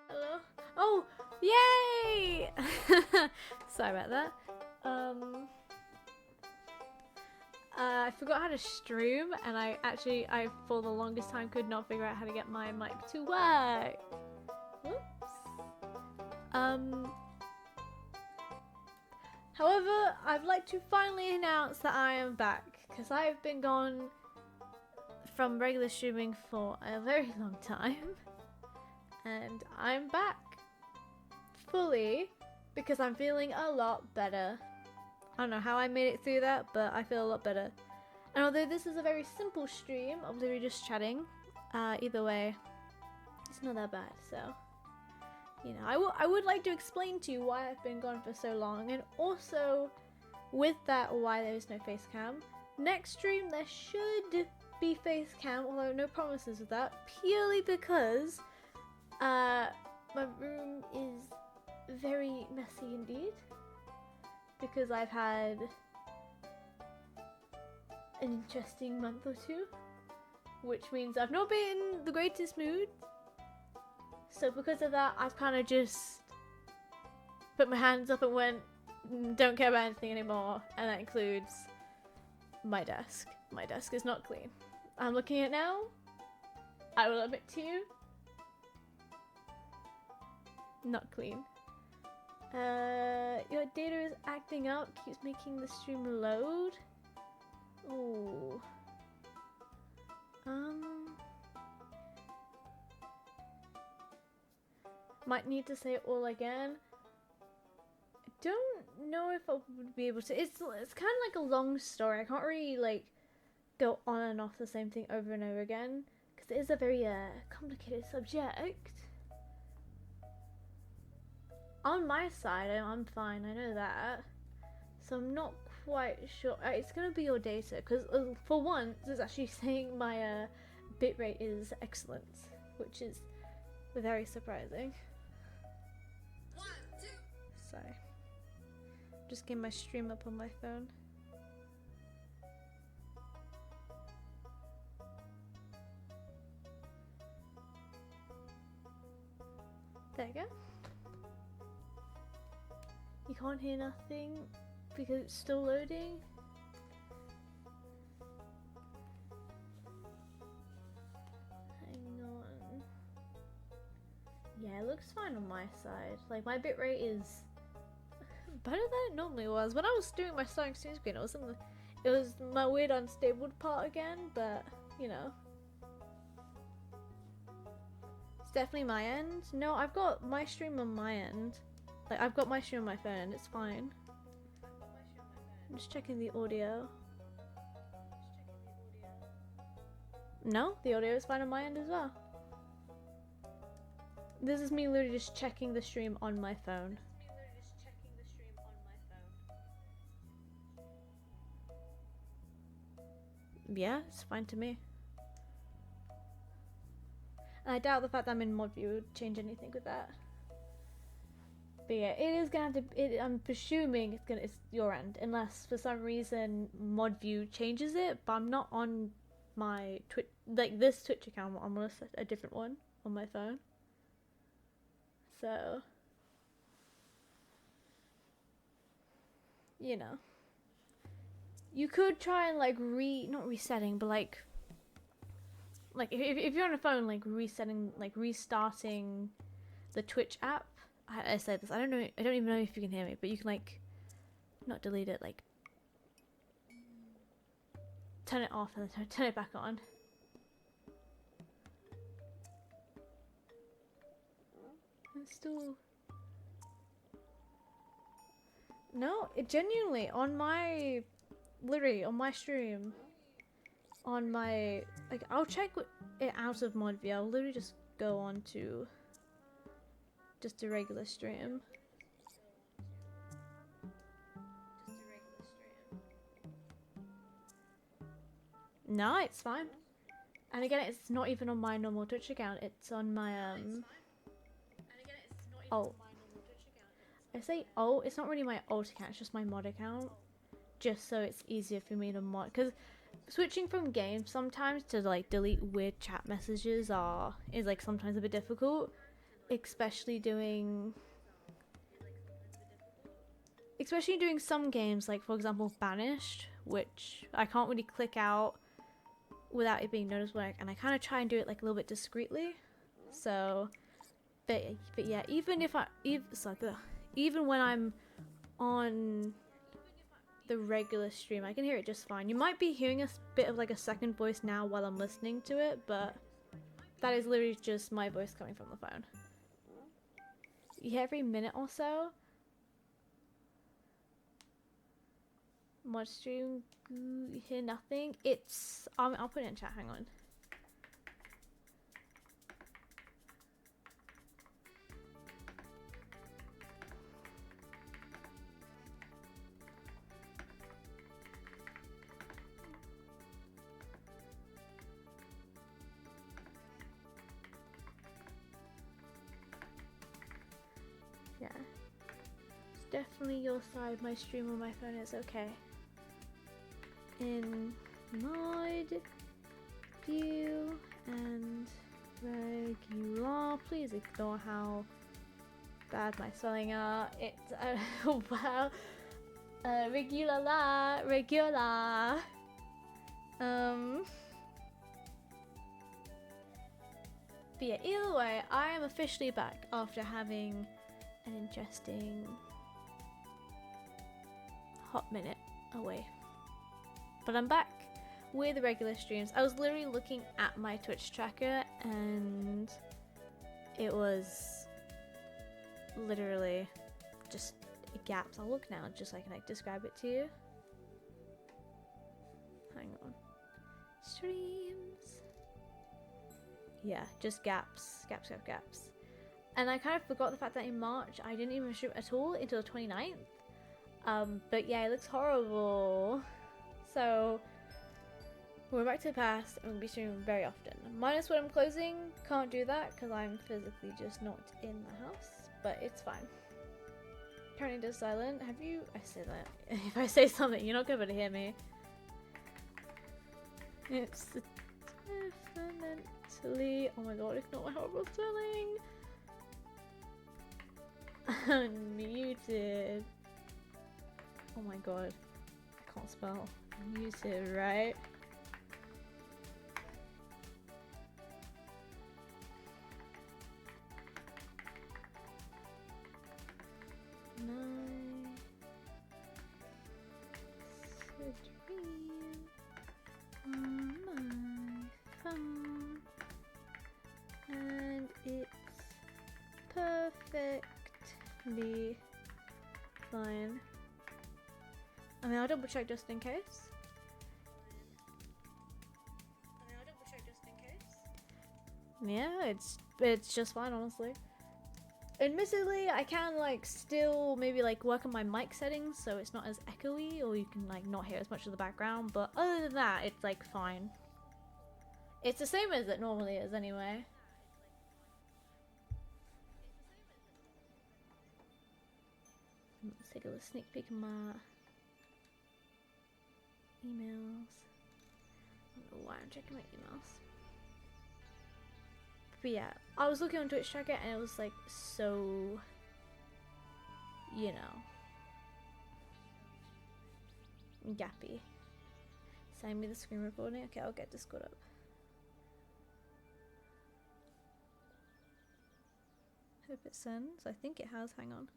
Hello? Oh, yay! Sorry about that. I forgot how to stream, and I for the longest time could not figure out how to get my mic to work. Whoops. However, I'd like to finally announce that I am back, because I have been gone from regular streaming for a very long time. And I'm back fully because I'm feeling a lot better. I don't know how I made it through that, but I feel a lot better. And although this is a very simple stream, obviously we're just chatting, either way, it's not that bad. So, you know, I would like to explain to you why I've been gone for so long, and also with that, why there is no face cam. Next stream there should be face cam, although no promises of that, purely because my room is very messy indeed, because I've had an interesting month or two, which means I've not been in the greatest mood. So because of that, I've kind of just put my hands up and went, don't care about anything anymore, and that includes my desk. My desk is not clean. I'm looking at it now. I will admit to you, not clean. Your data is acting up, keeps making the stream load. Ooh. Might need to say it all again. I don't know if I would be able to. It's kind of like a long story. I can't really like go on and off the same thing over and over again because it is a very complicated subject. On my side, I'm fine. I know that. So I'm not quite sure. It's gonna be your data because for once, it's actually saying my bitrate is excellent, which is very surprising. Sorry. Just getting my stream up on my phone. There you go. You can't hear nothing because it's still loading. Hang on. Yeah, it looks fine on my side. Like my bitrate is better than it normally was. When I was doing my starting screen, it was my weird unstable part again, but you know. It's definitely my end. No, I've got my stream on my end. Like I've got my stream on my phone and it's fine. I'm just checking the audio. No, the audio is fine on my end as well. This is me literally just checking the stream on my phone. Yeah, it's fine to me. And I doubt the fact that I'm in mod view would change anything with that. But yeah, it is gonna have to. I'm presuming it's your end, unless for some reason mod view changes it. But I'm not on my Twitch, like this Twitch account. I'm on a different one on my phone. So you know, you could try and like not resetting, but like if you're on a phone, like restarting the Twitch app. I said this. I don't know. I don't even know if you can hear me, but you can like not delete it, like turn it off and then turn it back on. It's still no. It genuinely literally on my stream, on my I'll check it out of mod view. I'll literally just go on to just a regular stream. No, it's fine. And again, it's not even on my normal Twitch account. It's on my alt. I say alt. It's not really my alt account. It's just my mod account. Just so it's easier for me to mod. Because switching from games sometimes to like delete weird chat messages is like sometimes a bit difficult. Especially doing some games, like for example Banished, which I can't really click out without it being noticed, and I kind of try and do it like a little bit discreetly. So but yeah, even when I'm on the regular stream, I can hear it just fine. You might be hearing a bit of like a second voice now while I'm listening to it, but that is literally just my voice coming from the phone. Yeah, every minute or so. Mod stream, you hear nothing. It's I'll put it in chat. Hang on. Yeah, it's definitely your side. My stream on my phone is okay. In mod view and regular, please ignore how bad my spelling are. It's wow, regular. But yeah, either way, I am officially back after having an interesting hot minute away. But I'm back. with regular streams. I was literally looking at my Twitch tracker and it was literally just gaps. I'll look now just so I can like describe it to you. Hang on. Streams. Yeah, just gaps. And I kind of forgot the fact that in March I didn't even stream at all until the 29th. But yeah, it looks horrible. So we're back to the past and we'll be streaming very often. Minus when I'm closing, can't do that because I'm physically just not in the house, but it's fine. Currently just silent. Have you? I say that. If I say something, you're not going to be able to hear me. It's definitely. Oh my god, ignore my horrible spelling. Unmuted. Oh my god. I can't spell. Muted, right? And it's perfectly fine. I mean, I'll double check just in case. Yeah, it's just fine, honestly. Admittedly, I can like still maybe like work on my mic settings so it's not as echoey, or you can like not hear as much of the background, but other than that, it's like fine. It's the same as it normally is anyway. Let's take a little sneak peek of my emails. I don't know why I'm checking my emails. But yeah, I was looking on Twitch tracker and it was like so, you know, gappy. Send me the screen recording. Okay, I'll get Discord up. Hope it sends. I think it has. Hang on.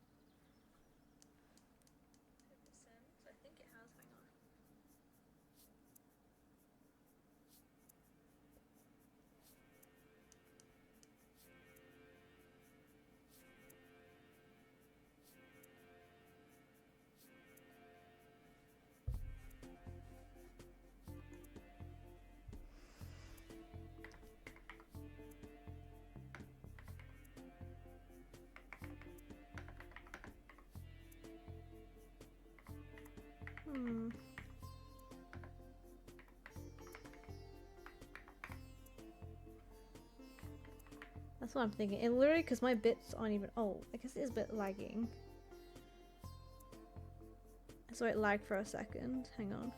That's what I'm thinking. And literally, because my bits aren't even. Oh, I guess it is a bit lagging. So it lagged for a second. Hang on.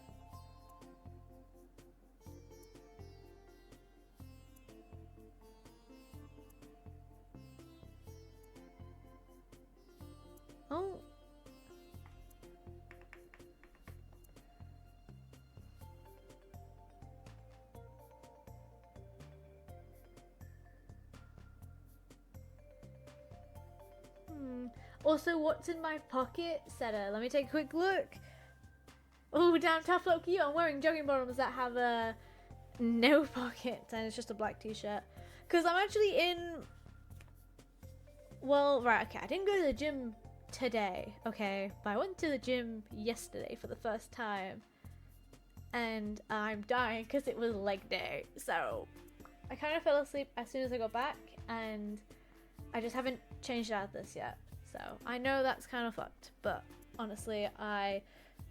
Oh. Also, what's in my pocket? Setter. Let me take a quick look. Oh, damn, tough luck you. I'm wearing jogging bottoms that have no pockets, and it's just a black t-shirt. Because I'm actually in... Well, right, okay. I didn't go to the gym today, okay? But I went to the gym yesterday for the first time. And I'm dying because it was leg day. So, I kind of fell asleep as soon as I got back, and I just haven't changed out of this yet. So, I know that's kind of fucked, but honestly, I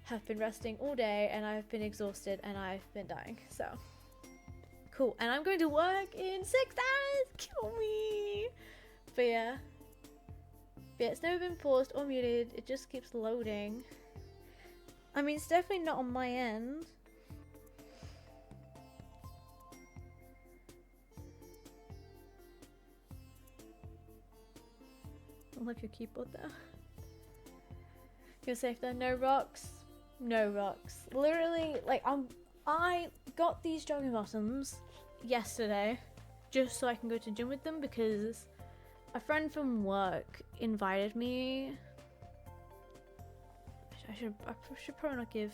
have been resting all day, and I've been exhausted, and I've been dying, so. Cool, and I'm going to work in 6 hours! Kill me! But yeah, it's never been paused or muted, it just keeps loading. I mean, it's definitely not on my end. I love your keyboard there. You're safe there. No rocks. No rocks. Literally, like, I got these jogging bottoms yesterday just so I can go to the gym with them because a friend from work invited me. I should probably not give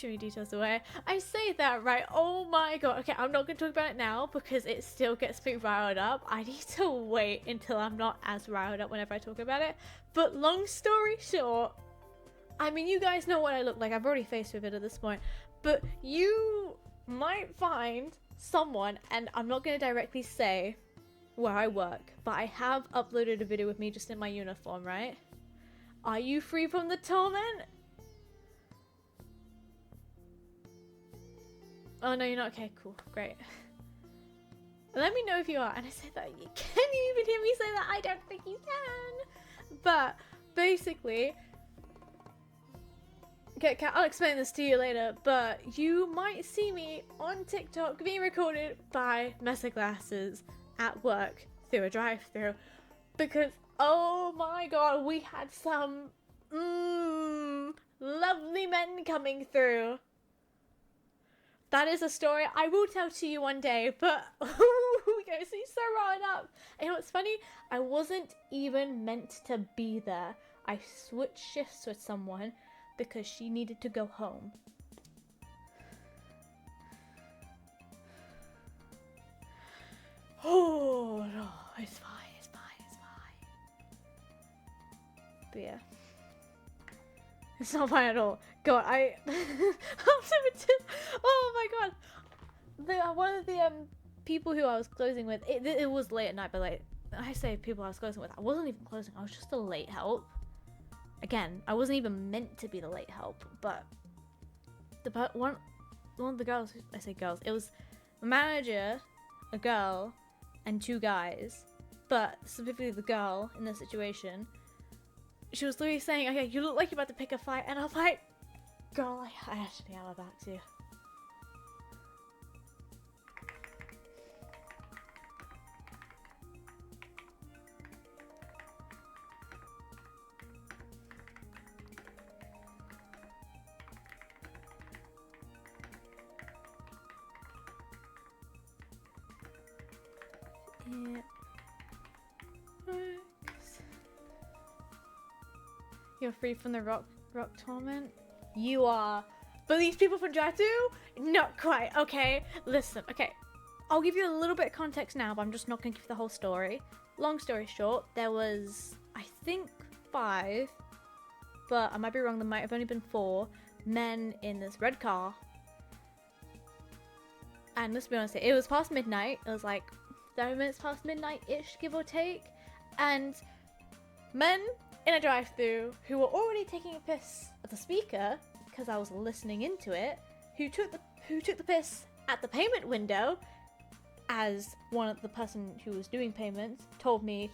too many details away. I say that, right? Oh my god. Okay, I'm not going to talk about it now because it still gets me riled up. I need to wait until I'm not as riled up whenever I talk about it. But long story short, I mean, you guys know what I look like. I've already faced with it at this point. But you might find someone, and I'm not going to directly say where I work, but I have uploaded a video with me just in my uniform, right? Are you free from the torment? Oh no, you're not. Okay, cool, great. Let me know if you are. And I say that, can you even hear me say that? I don't think you can. But basically, okay, I'll explain this to you later, but you might see me on TikTok being recorded by Mesa Glasses at work through a drive-thru, because oh my god, we had some lovely men coming through. That is a story I will tell to you one day, but we go see so riled up. And you know what's funny? I wasn't even meant to be there. I switched shifts with someone because she needed to go home. Oh no, it's fine. But yeah. It's not fine at all. God, oh my god. One of the people who I was closing with, it was late at night, but like, I say people I was closing with, I wasn't even closing, I was just a late help. Again, I wasn't even meant to be the late help, but one of the girls, I say girls, it was a manager, a girl, and two guys, but specifically the girl in this situation, she was literally saying, okay, you look like you're about to pick a fight, and I was like, girl, I actually have my back to you. Yeah. You're free from the rock torment? You are. But these people from Drive-Thru? Not quite. Okay, listen. Okay, I'll give you a little bit of context now, but I'm just not going to give the whole story. Long story short, there was, I think, 5, but I might be wrong, there might have only been 4 men in this red car. And let's be honest, it was past midnight. It was like 30 minutes past midnight-ish, give or take. And men in a drive-thru who were already taking a piss at the speaker because I was listening into it, who took the piss at the payment window, as one of the person who was doing payments told me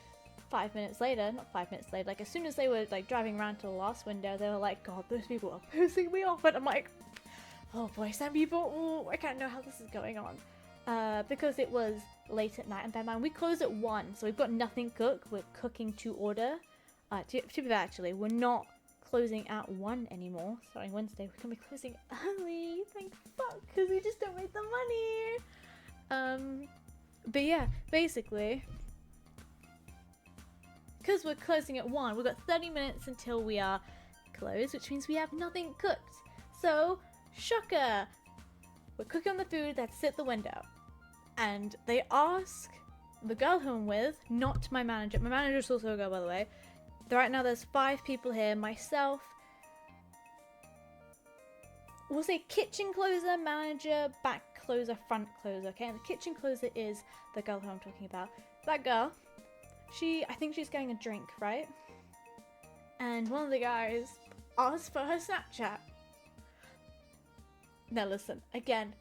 5 minutes later, not 5 minutes later, like as soon as they were like driving around to the last window, they were like, God, those people are pissing me off. And I'm like, oh boy, some people, ooh, I can't know how this is going on. Because it was late at night, and bear in mind, we close at 1, so we've got nothing cooked, we're cooking to order. To be fair, actually, we're not closing at 1 anymore. Starting Wednesday, we're gonna be closing early. Thank fuck, because we just don't make the money. But yeah, basically, because we're closing at 1, we've got 30 minutes until we are closed, which means we have nothing cooked. So, shocker, we're cooking on the food that's at the window. And they ask the girl who I'm with, not my manager. My manager is also a girl, by the way. Right now there's 5 people here, myself, we'll say kitchen closer, manager, back closer, front closer, okay? And the kitchen closer is the girl who I'm talking about. That girl, I think she's getting a drink, right? And one of the guys asked for her Snapchat. Now listen, again,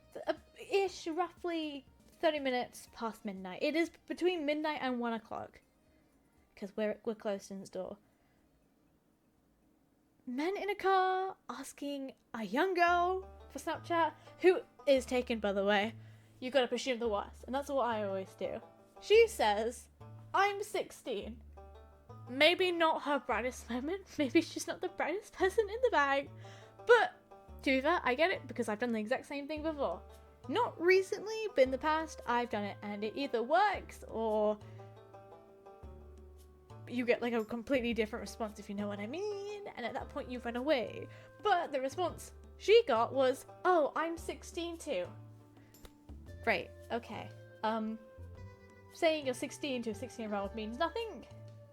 ish, roughly 30 minutes past midnight. It is between midnight and 1 o'clock. Because we're closed in this door. Men in a car asking a young girl for Snapchat, who is taken, by the way. You gotta presume the worst, and that's what I always do. She says, I'm 16. Maybe not her brightest moment, maybe she's not the brightest person in the bag, but to be fair, I get it, because I've done the exact same thing before. Not recently, but in the past, I've done it, and it either works, or you get like a completely different response, if you know what I mean, and at that point you run away. But the response she got was, oh, I'm 16 too. Great, okay. Saying you're 16 to a 16-year-old means nothing.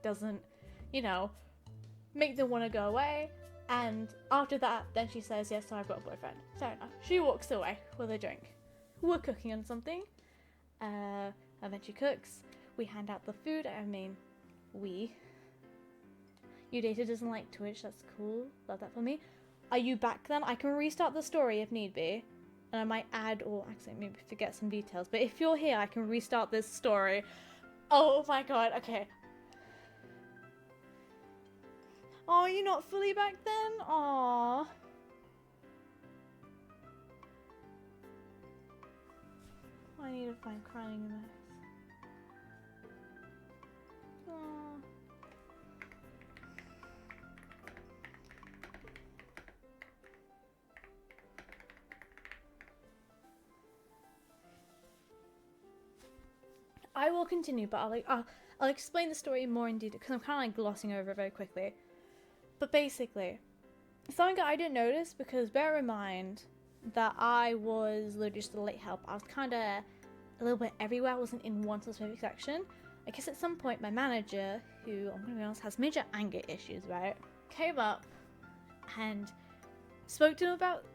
Doesn't, make them want to go away. And after that, then she says, yes, so I've got a boyfriend. Fair enough. She walks away with a drink. We're cooking on something. And then she cooks. We hand out the food. You data doesn't like Twitch. That's cool. Love that for me. Are you back then? I can restart the story if need be. And I might add or actually maybe forget some details. But if you're here, I can restart this story. Oh my god. Okay. Oh, you're not fully back then? Aww. I need to find crying emojis. Aww. I will continue, but I'll explain the story more in detail because I'm kind of like glossing over it very quickly. But basically, something that I didn't notice, because bear in mind that I was literally just a late help. I was kind of a little bit everywhere. I wasn't in one specific section. I guess at some point my manager, who I'm gonna be honest has major anger issues, right, came up and spoke to them about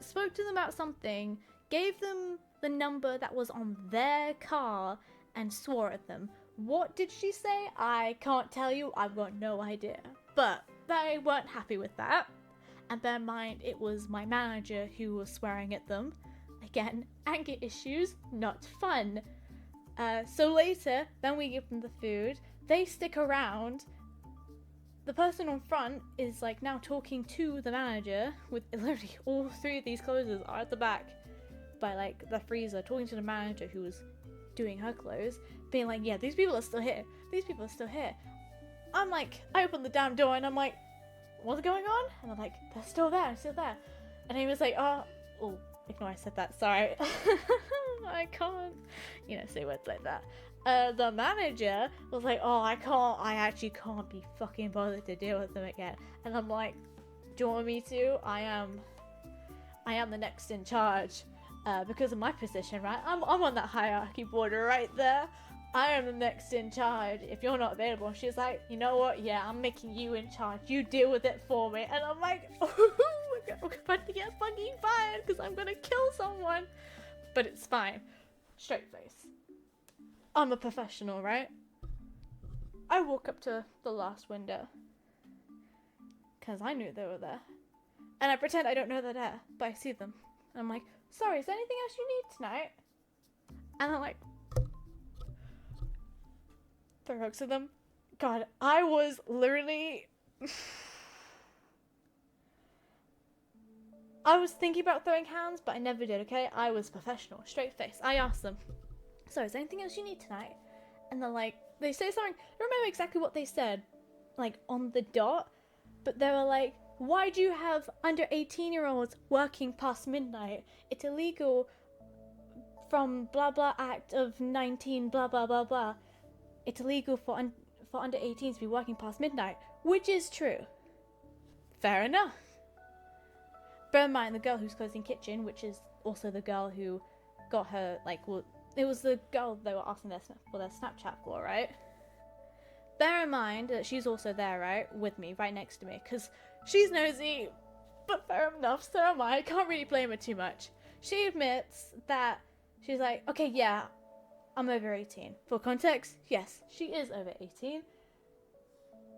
something, gave them the number that was on their car, and swore at them. What did she say? I can't tell you. I've got no idea. But they weren't happy with that. And bear in mind, it was my manager who was swearing at them. Again, anger issues, not fun. So later, then we give them the food. They stick around. The person on front is like now talking to the manager with literally all three of these clothes are at the back by like the freezer, talking to the manager who was doing her clothes, being like, yeah, these people are still here. These people are still here. I'm like, I opened the damn door and I'm like, what's going on? And I'm like, they're still there, still there. And he was like, oh, ignore I said that, sorry. I can't, say words like that. The manager was like, oh, I actually can't be fucking bothered to deal with them again. And I'm like, do you want me to? I am the next in charge. Because of my position, right? I'm on that hierarchy border right there. I am the next in charge. If you're not available, she's like, you know what? Yeah, I'm making you in charge. You deal with it for me. And I'm like, oh, I'm about to get fucking fired because I'm gonna kill someone. But it's fine. Straight face. I'm a professional, right? I walk up to the last window because I knew they were there. And I pretend I don't know they're there, but I see them. And I'm like, sorry, is there anything else you need tonight? And I'm like, throw hugs at them. God, I was literally... I was thinking about throwing hands, but I never did, okay? I was professional, straight face. I asked them, so is there anything else you need tonight? And they're like, they say something, I don't remember exactly what they said, like on the dot, but they were like, why do you have under 18-year-olds working past midnight? It's illegal from blah blah act of 19 blah blah blah blah. It's illegal for under 18s to be working past midnight, which is true. Fair enough. Bear in mind the girl who's closing kitchen, which is also the girl who got her, it was the girl they were asking for their Snapchat for, right? Bear in mind that she's also there, right, with me, right next to me, because she's nosy, but fair enough, so am I. I can't really blame her too much. She admits that she's like, okay, yeah, I'm over 18. For context, yes, she is over 18.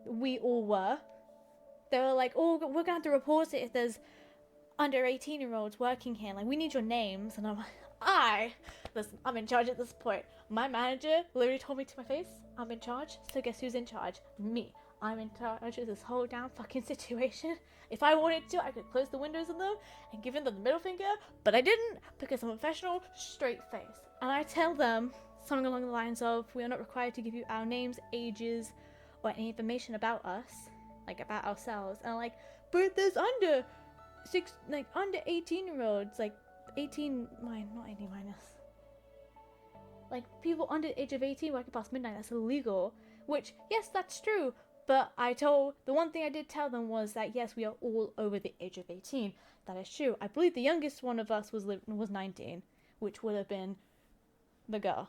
We all were. They were like, oh, we're going to have to report it if there's under 18-year-olds working here. Like, we need your names. And I'm like, listen, I'm in charge at this point. My manager literally told me to my face, I'm in charge. So guess who's in charge? Me. I'm in charge of this whole damn fucking situation. If I wanted to, I could close the windows on them and give them the middle finger, but I didn't because I'm a professional, straight face. And I tell them something along the lines of, we are not required to give you our names, ages, or any information about us, like about ourselves. And I'm like, but there's under 18-year-olds, like 18, not 18 minus. Like people under the age of 18 working past midnight, that's illegal. Which, yes, that's true. But the one thing I did tell them was that yes, we are all over the age of 18. That is true. I believe the youngest one of us was 19, which would have been the girl.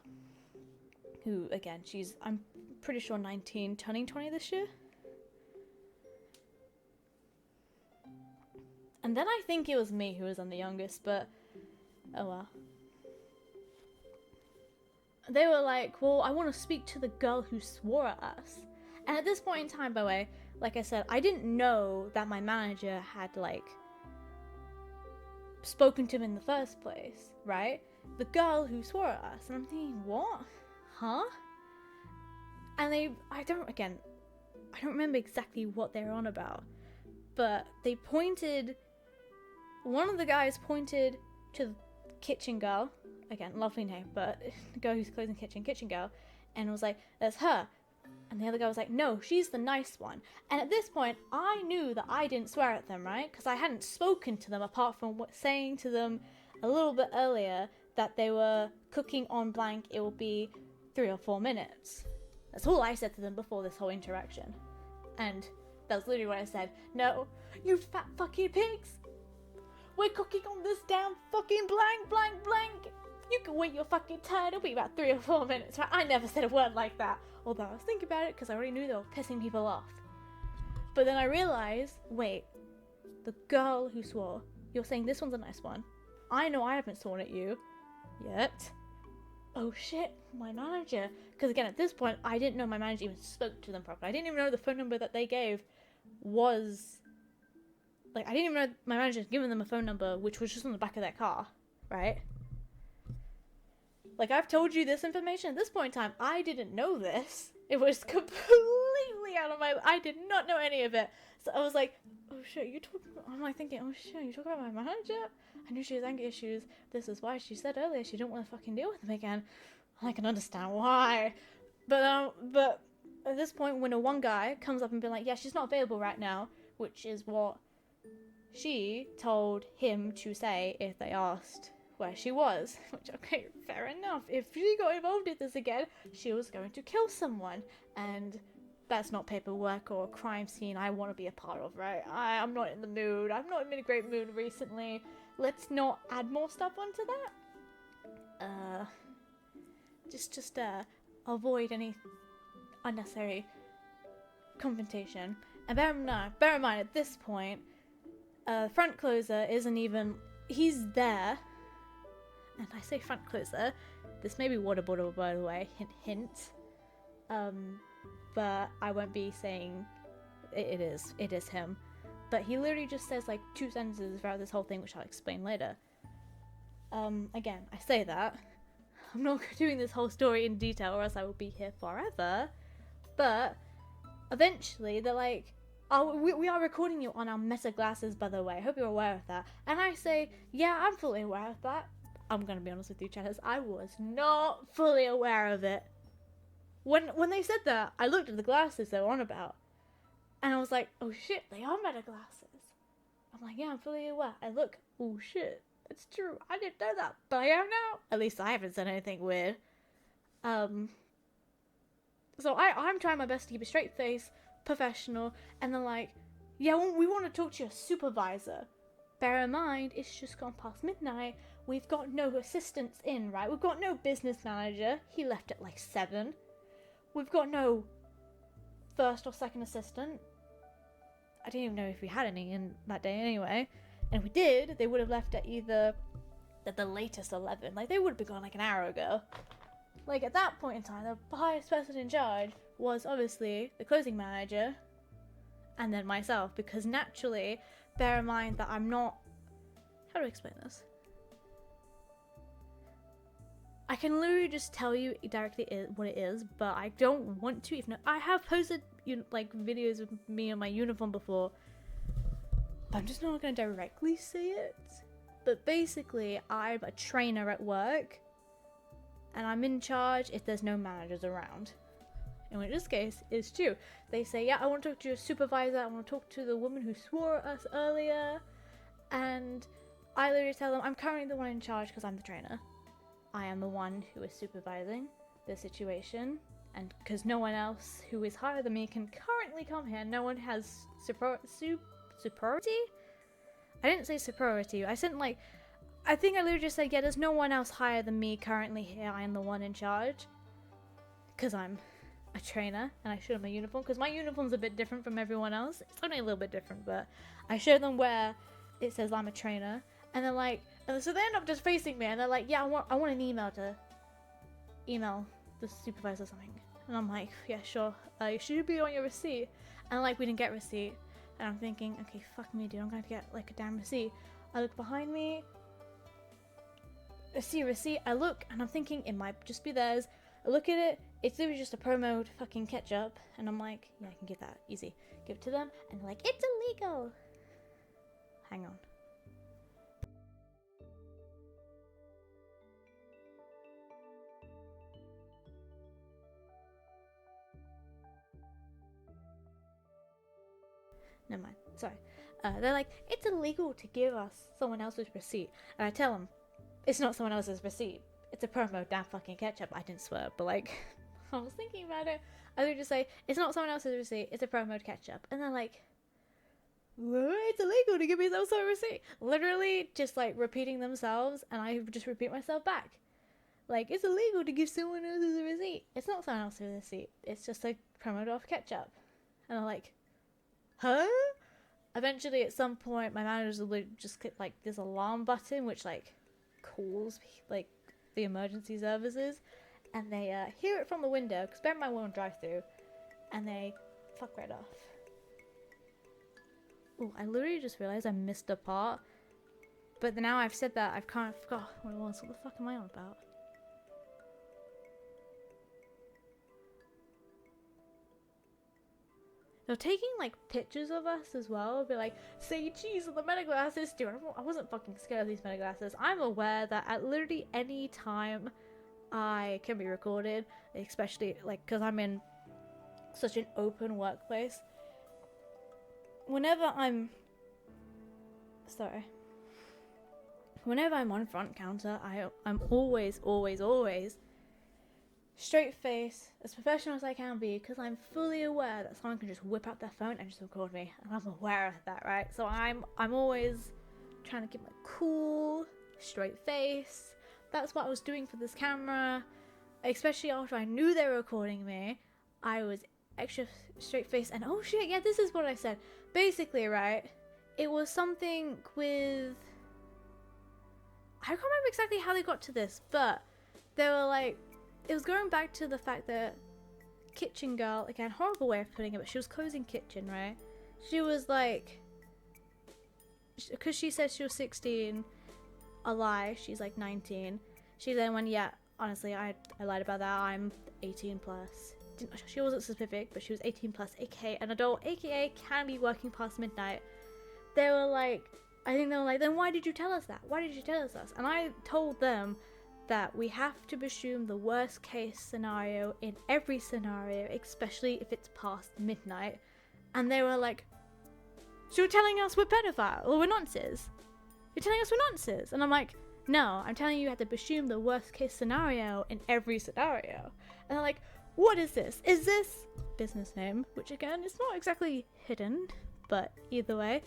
Who, again, I'm pretty sure 19, turning 20 this year. And then I think it was me who was on the youngest, but oh well. They were like, well, I want to speak to the girl who swore at us. And at this point in time, by the way, like I said, I didn't know that my manager had, like, spoken to him in the first place, right? The girl who swore at us. And I'm thinking, what? Huh? And I don't remember exactly what they were on about. But one of the guys pointed to the kitchen girl. Again, lovely name, but the girl who's closing kitchen girl. And was like, there's her. And the other guy was like, no, she's the nice one. And at this point, I knew that I didn't swear at them, right? Because I hadn't spoken to them apart from saying to them a little bit earlier that they were cooking on blank, it will be 3 or 4 minutes. That's all I said to them before this whole interaction. And that was literally what I said. No, you fat fucking pigs. We're cooking on this damn fucking blank. You can wait your fucking turn. It'll be about 3 or 4 minutes, right? I never said a word like that. Although I was thinking about it because I already knew they were pissing people off. But then I realized, wait, the girl who swore, you're saying this one's a nice one. I know I haven't sworn at you yet. Oh shit, my manager. Because again, at this point, I didn't know my manager even spoke to them properly. I didn't even know the phone number that they gave was... Like, I didn't even know my manager had given them a phone number, which was just on the back of their car, right? Like, I've told you this information. At this point in time, I didn't know this. It was completely out of my... I did not know any of it. So I was like, oh shit, I'm like thinking, oh shit, you talking about my manager? I knew she has anger issues. This is why she said earlier she didn't want to fucking deal with them again. I can understand why. But at this point, when one guy comes up and be like, yeah, she's not available right now, which is what she told him to say if they asked where she was. Which, okay, fair enough. If she got involved in this again, she was going to kill someone. And that's not paperwork or a crime scene I want to be a part of, right? I'm not in the mood. I've not been in a great mood recently. Let's not add more stuff onto that. Just avoid any unnecessary confrontation. And bear in mind, at this point, front closer isn't even... He's there. And I say front closer. This may be water bottle, by the way. Hint, hint. But I won't be saying it is him. But he literally just says like 2 sentences throughout this whole thing, which I'll explain later. Again, I say that. I'm not doing this whole story in detail or else I will be here forever. But eventually they're like, oh, we are recording you on our Meta glasses, by the way. I hope you're aware of that. And I say, yeah, I'm fully aware of that. I'm going to be honest with you, chatters. I was not fully aware of it. When they said that, I looked at the glasses they were on about. And I was like, oh shit, they are Meta glasses. I'm like, yeah, I'm fully aware. I look, oh shit, it's true. I didn't know that, but I am now. At least I haven't said anything weird. So I'm trying my best to keep a straight face, professional, and they're like, yeah, we want to talk to your supervisor. Bear in mind, it's just gone past midnight. We've got no assistants in, right? We've got no business manager. He left at like 7. We've got no first or second assistant. I didn't even know if we had any in that day anyway. And if we did, they would have left at either at the latest 11. Like, they would have been gone like an hour ago. Like, at that point in time, the highest person in charge was obviously the closing manager and then myself, because naturally, bear in mind that I'm not... How do I explain this? I can literally just tell you directly what it is, but I don't want to. I have posted like videos of me in my uniform before, but I'm just not going to directly say it. But basically, I'm a trainer at work, and I'm in charge if there's no managers around. And in this case, it's true. They say, yeah, I want to talk to your supervisor, I want to talk to the woman who swore at us earlier, and I literally tell them, I'm currently the one in charge because I'm the trainer. I am the one who is supervising the situation, And because no one else who is higher than me can currently come here, no one has superiority? I didn't say superiority, I said like, I think I literally just said, yeah, there's no one else higher than me currently here, I am the one in charge. Because I'm a trainer, and I show them my uniform, because my uniform's a bit different from everyone else. It's only a little bit different, but I show them where it says I'm a trainer, and they're like, and so they end up just facing me, and they're like, yeah, I want an email to email the supervisor or something. And I'm like, yeah, sure, it should be on your receipt. And like, we didn't get receipt. And I'm thinking, okay, fuck me, dude, I'm gonna get like a damn receipt. I look behind me, I see a receipt, I look, and I'm thinking it might just be theirs. I look at it, it's literally just a promo fucking ketchup, and I'm like, yeah, I can get that, easy. Give it to them, and they're like, it's illegal! Hang on. Never mind, sorry. They're like, it's illegal to give us someone else's receipt. And I tell them, it's not someone else's receipt. It's a promo damn fucking ketchup. I didn't swear, but like, I was thinking about it. I would just say, it's not someone else's receipt, it's a promo ketchup. And they're like, what? It's illegal to give me some sort of receipt. Literally just like repeating themselves, and I just repeat myself back. Like, it's illegal to give someone else's a receipt. It's not someone else's receipt. It's just a promo off ketchup. And I'm like, huh? Eventually, at some point, my manager will just click like this alarm button, which like calls like the emergency services, and they hear it from the window, because bear in mind we're on drive-through, and they fuck right off. Oh, I literally just realized I missed a part, but now I've said that, I've kind of forgot what it was. What the fuck am I on about? They're taking like pictures of us as well. Be like, say cheese on the meta glasses, dude. I wasn't fucking scared of these meta glasses. I'm aware that at literally any time I can be recorded, especially like because I'm in such an open workplace. Whenever I'm on front counter, I'm always straight face, as professional as I can be, because I'm fully aware that someone can just whip out their phone and just record me, and I'm aware of that, right? So I'm always trying to keep my cool, straight face. That's what I was doing for this camera, especially after I knew they were recording me. I was extra straight face, and oh shit, yeah, this is what I said. Basically, right, it was something with, I can't remember exactly how they got to this, but they were like, it was going back to the fact that kitchen girl, again, horrible way of putting it, but she was closing kitchen, right? She was like, because she said she was 16, a lie, she's like 19. She then went, yeah, honestly, I lied about that, I'm 18 plus. She wasn't specific, but she was 18 plus, aka an adult, aka can be working past midnight. They were like, I think they were like, then why did you tell us that? Why did you tell us that? And I told them that we have to assume the worst case scenario in every scenario, especially if it's past midnight. And they were like, so you're telling us we're pedophiles or we're nonces? You're telling us we're nonces? And I'm like, no, I'm telling you have to assume the worst case scenario in every scenario. And they're like, what is this? Is this business name? Which again, is not exactly hidden, but either way,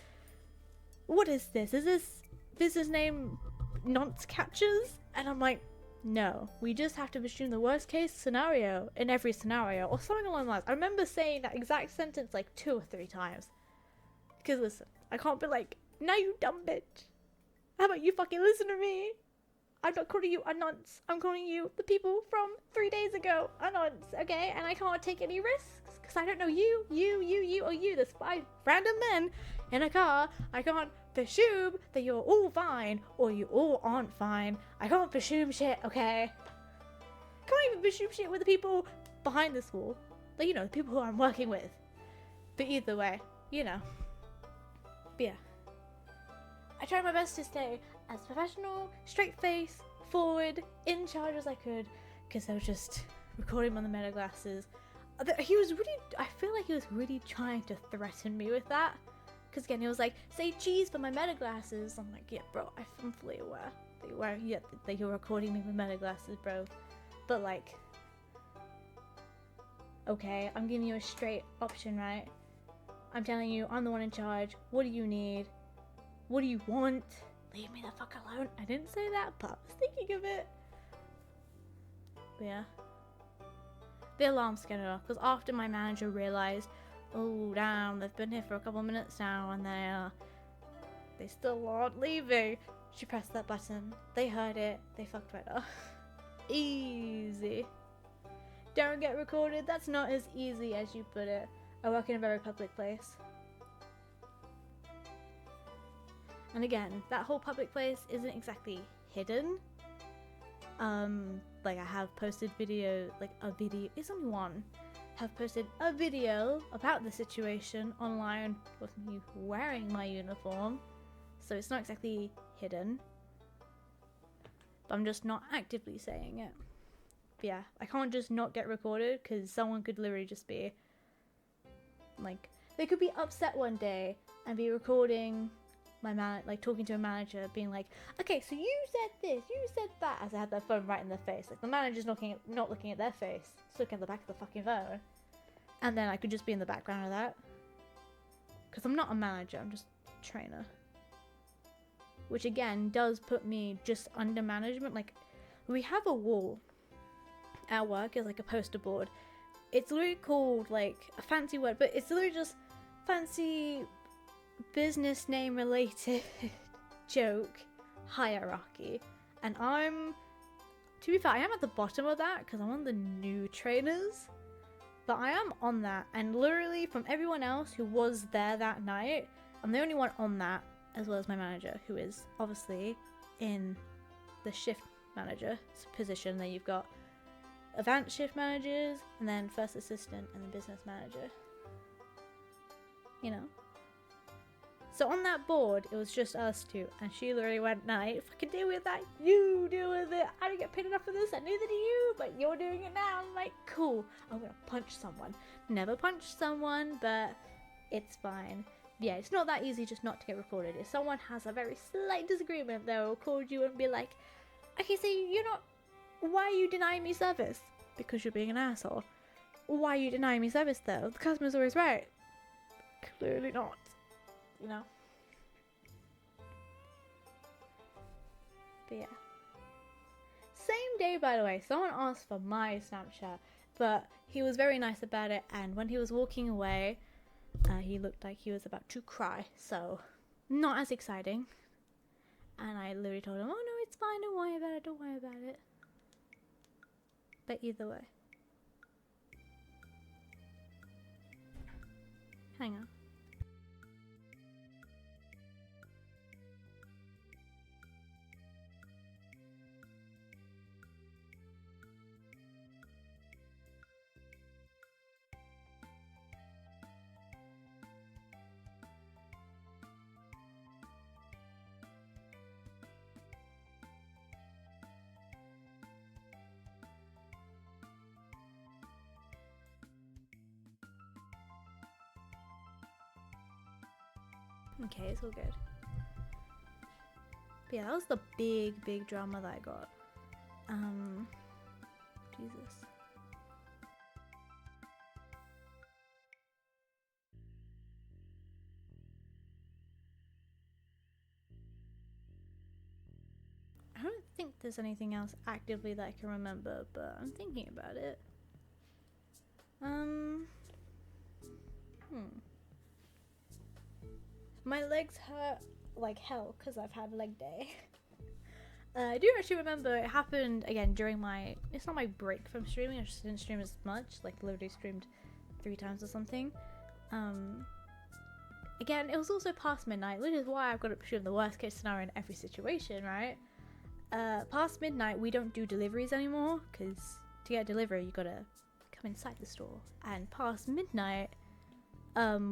what is this? Is this business name nonce catchers? And I'm like, no, we just have to assume the worst case scenario in every scenario, or something along those lines. I remember saying that exact sentence like 2 or 3 times. Because listen, I can't be like, now you dumb bitch. How about you fucking listen to me? I'm not calling you a nonce. I'm calling you the people from 3 days ago a nonce, okay? And I can't take any risks because I don't know you, or you. There's 5 random men in a car. I can't presume that you're all fine or you all aren't fine. I can't presume shit, okay? Can't even presume shit with the people behind this wall. Like, you know, the people who I'm working with. But either way, you know. But yeah. I tried my best to stay as professional, straight face, forward, in charge as I could, because I was just recording on the meta glasses. He was really, I feel like he was really trying to threaten me with that. Because again, he was like, say cheese for my meta glasses. I'm like, yeah, bro, I'm fully aware that you're recording me with meta glasses, bro. But like, okay, I'm giving you a straight option, right? I'm telling you, I'm the one in charge. What do you need? What do you want? Leave me the fuck alone. I didn't say that, but I was thinking of it. But yeah. The alarm scared her off, because after my manager realised, oh damn, they've been here for a couple of minutes now and they still aren't leaving. She pressed that button. They heard it. They fucked right off. Easy. Don't get recorded. That's not as easy as you put it. I work in a very public place. And again, that whole public place isn't exactly hidden. Like I have posted it's only one. Have posted a video about the situation online with me wearing my uniform. So it's not exactly hidden. But I'm just not actively saying it. But yeah, I can't just not get recorded because someone could literally just be like, they could be upset one day and be recording talking to a manager, being like, okay, so you said this, you said that, as I had their phone right in their face. Like the manager's not looking at their face, just looking at the back of the fucking phone. And then I could just be in the background of that. Because I'm not a manager, I'm just a trainer. Which again does put me just under management. Like, we have a wall at work, is like a poster board. It's literally called like a fancy word, but it's literally just fancy business name related joke hierarchy. And to be fair, I am at the bottom of that because I'm one of the new trainers. But I am on that, and literally from everyone else who was there that night, I'm the only one on that, as well as my manager, who is obviously in the shift manager position. Then you've got advanced shift managers, and then first assistant, and then business manager. You know? So on that board, it was just us two, and she literally went, nah, I ain't fucking deal with that, you deal with it, I don't get paid enough for this, and neither do you, but you're doing it now. I'm like, cool, I'm gonna punch someone. Never punched someone, but it's fine. Yeah, it's not that easy just not to get recorded. If someone has a very slight disagreement, they'll call you and be like, okay, so why are you denying me service? Because you're being an asshole. Why are you denying me service though? The customer's always right. Clearly not. You know? But yeah. Same day, by the way, someone asked for my Snapchat, but he was very nice about it, and when he was walking away, he looked like he was about to cry, so not as exciting. And I literally told him, oh no, it's fine, don't worry about it, don't worry about it. But either way. Hang on. Okay, it's all good. But yeah, that was the big drama that I got. Jesus. I don't think there's anything else actively that I can remember, but I'm thinking about it. My legs hurt like hell because I've had leg day. I do actually remember it happened again during it's not my break from streaming, I just didn't stream as much, like literally streamed 3 times or something. Again, it was also past midnight, which is why I've got to presume the worst case scenario in every situation, right? Past midnight, we don't do deliveries anymore, because to get a delivery, you gotta come inside the store. And past midnight,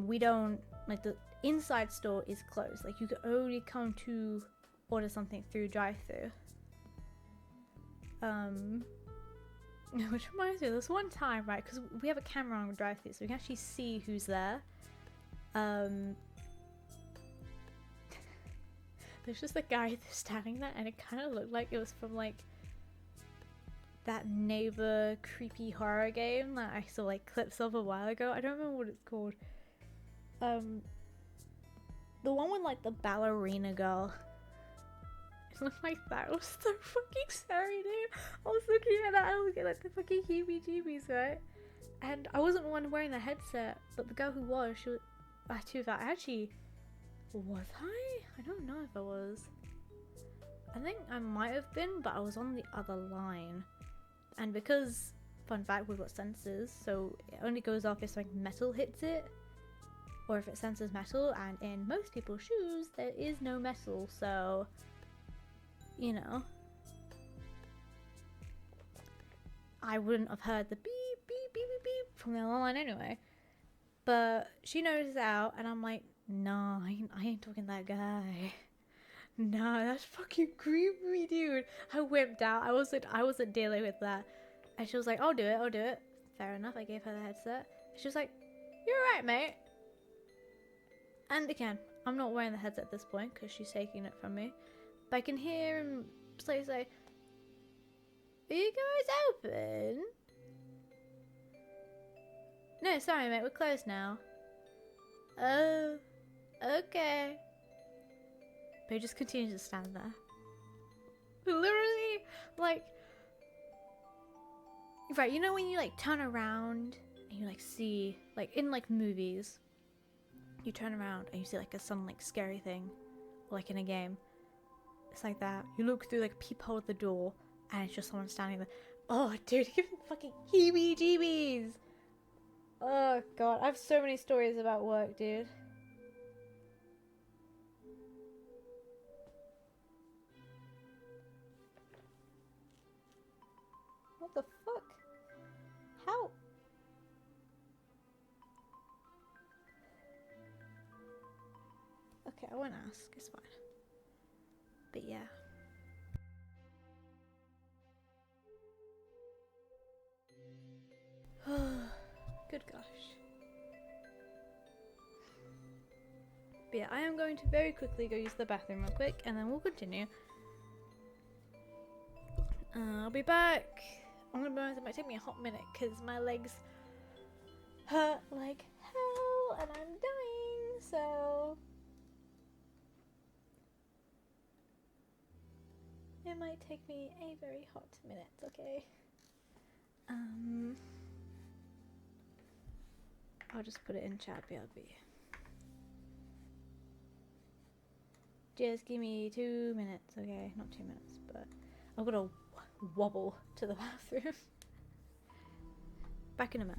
we don't, like, the inside store is closed. Like, you can only come to order something through drive-thru. Which reminds me, there's one time, right, because we have a camera on drive-thru, so we can actually see who's there. There's just a guy standing there, and it kind of looked like it was from, like, that neighbor creepy horror game that I saw like clips of a while ago. I don't remember what it's called. The one with like the ballerina girl. It looked like that. It was so fucking scary, dude. I was looking at that, I was getting like the fucking heebie-jeebies, right? And I wasn't the one wearing the headset, but the girl who was, she was. Too fat. Actually, was I? I don't know if I was. I think I might have been, but I was on the other line. And because, fun fact, we've got sensors, so it only goes off if something metal hits it, or if it senses metal, and in most people's shoes, there is no metal, so, you know, I wouldn't have heard the beep, beep, beep, beep, beep from the other line anyway. But she noticed it out, and I'm like, no, I ain't talking to that guy. No, that's fucking creepy, dude. I whipped out. I wasn't dealing with that. And she was like, I'll do it. Fair enough, I gave her the headset. She was like, you're right, mate. And again, I'm not wearing the headset at this point because she's taking it from me. But I can hear him say, are you guys open? No, sorry, mate, we're closed now. Oh, okay. But he just continues to stand there. Literally, like, right, you know when you like turn around and you like see, like in like movies, you turn around and you see like some like scary thing, like in a game. It's like that. You look through like a peephole at the door and it's just someone standing there. Oh, dude, give me fucking heebie-jeebies. Oh god, I have so many stories about work, dude. What the fuck? How? Okay, I won't ask. It's fine. But yeah. Good gosh. But yeah, I am going to very quickly go use the bathroom real quick and then we'll continue. I'll be back. I'm gonna be honest, it might take me a hot minute because my legs hurt like hell and I'm dying, so it might take me a very hot minute, okay? I'll just put it in chat, BRB. Just give me 2 minutes, okay? Not 2 minutes, but I've got to wobble to the bathroom. Back in a minute.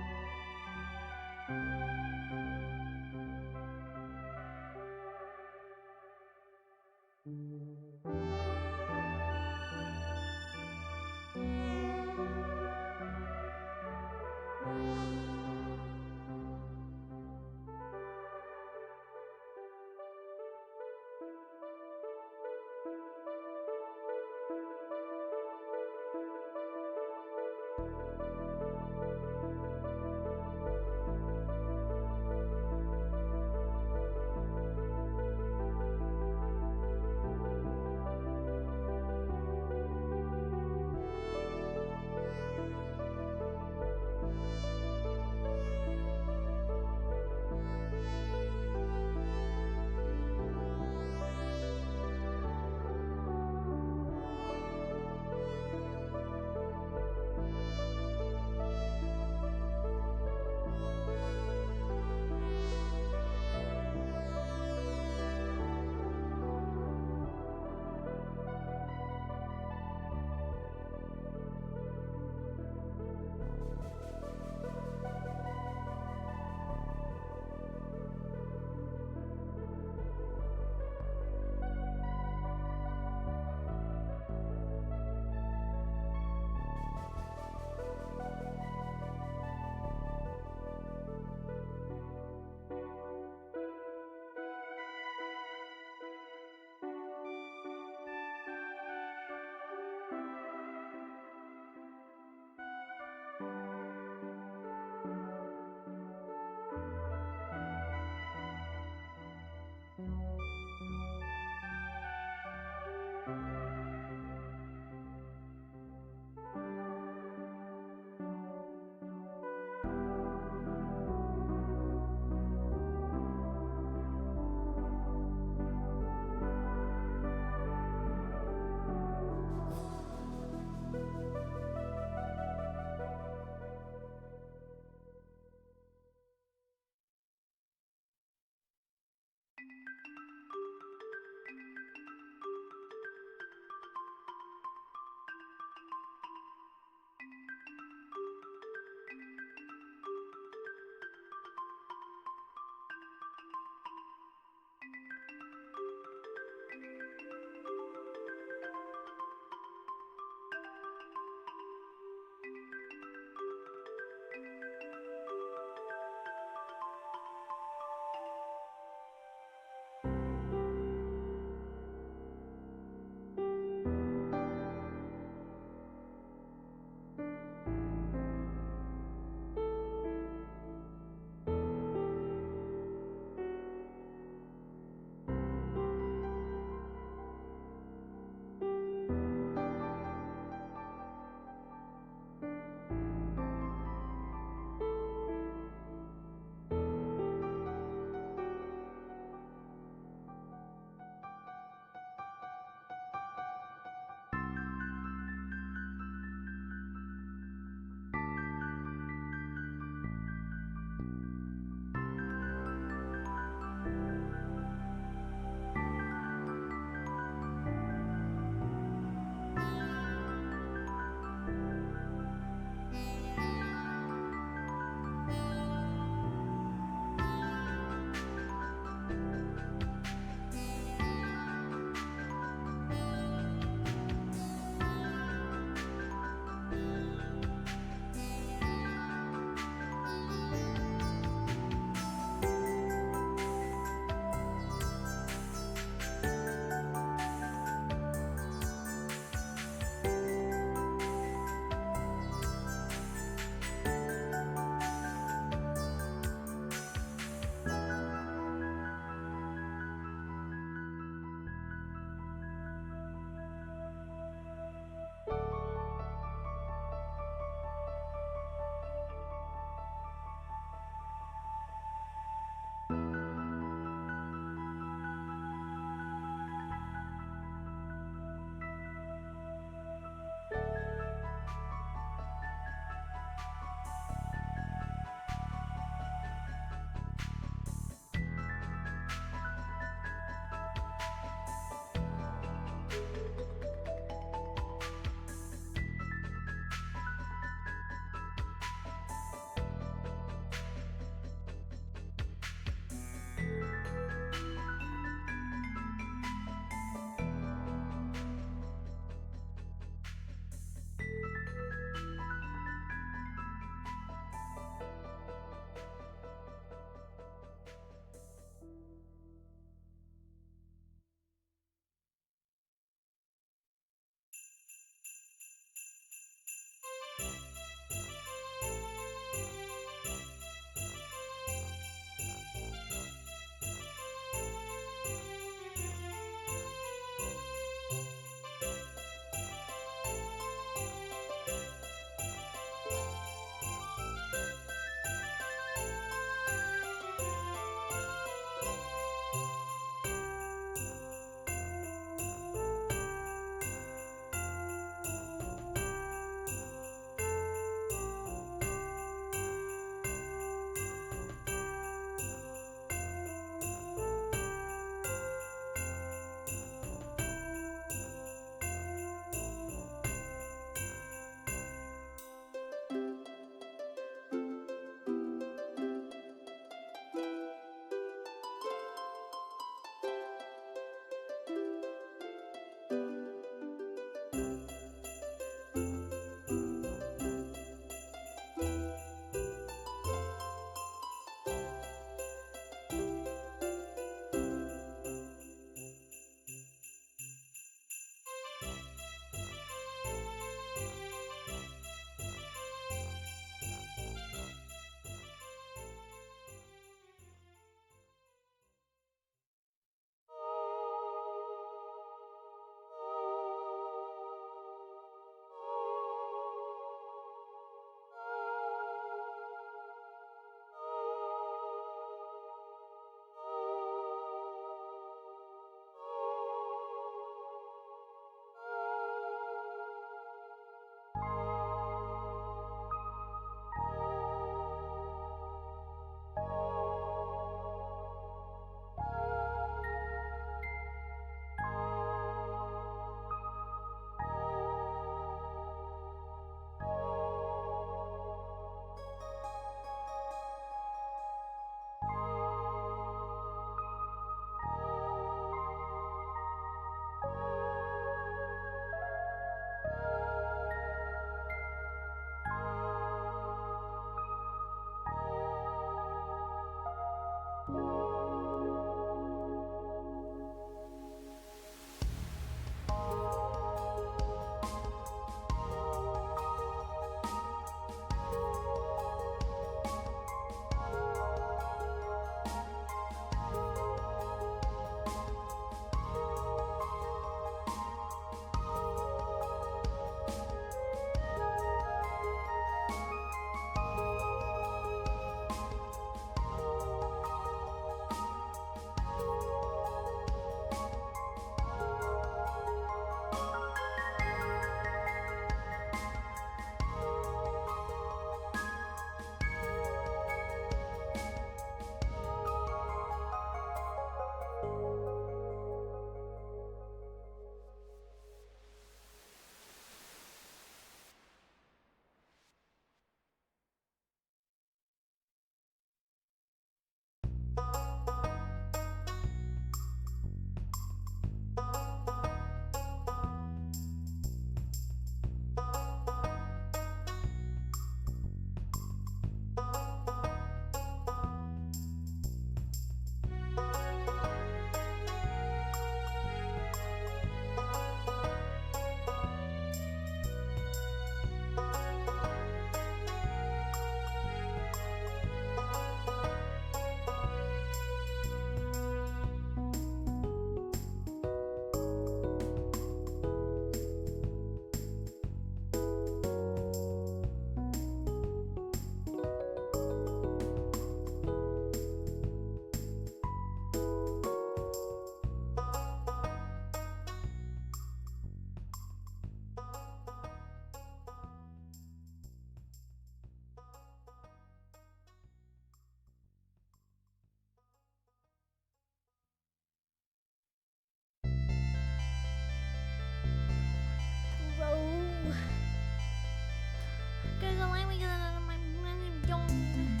dong.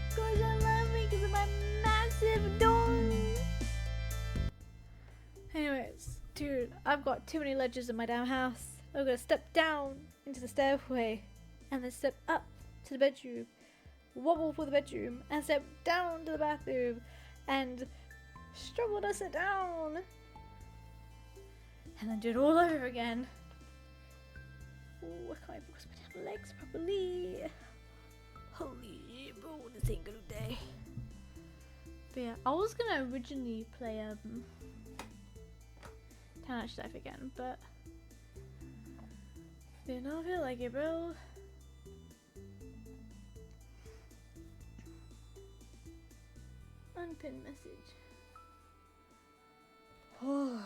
Of course I love me because of my massive dong. Anyways, dude, I've got too many ledges in my damn house. I'm gonna step down into the stairway and then step up to the bedroom, wobble for the bedroom, and step down to the bathroom and struggle to sit down. And then do it all over again. Ooh, I can't even cross my damn legs properly. Holy shit, bro, this ain't gonna day. But yeah, I was gonna originally play Town Life again, but did not feel like it, bro. Unpinned message. Oh.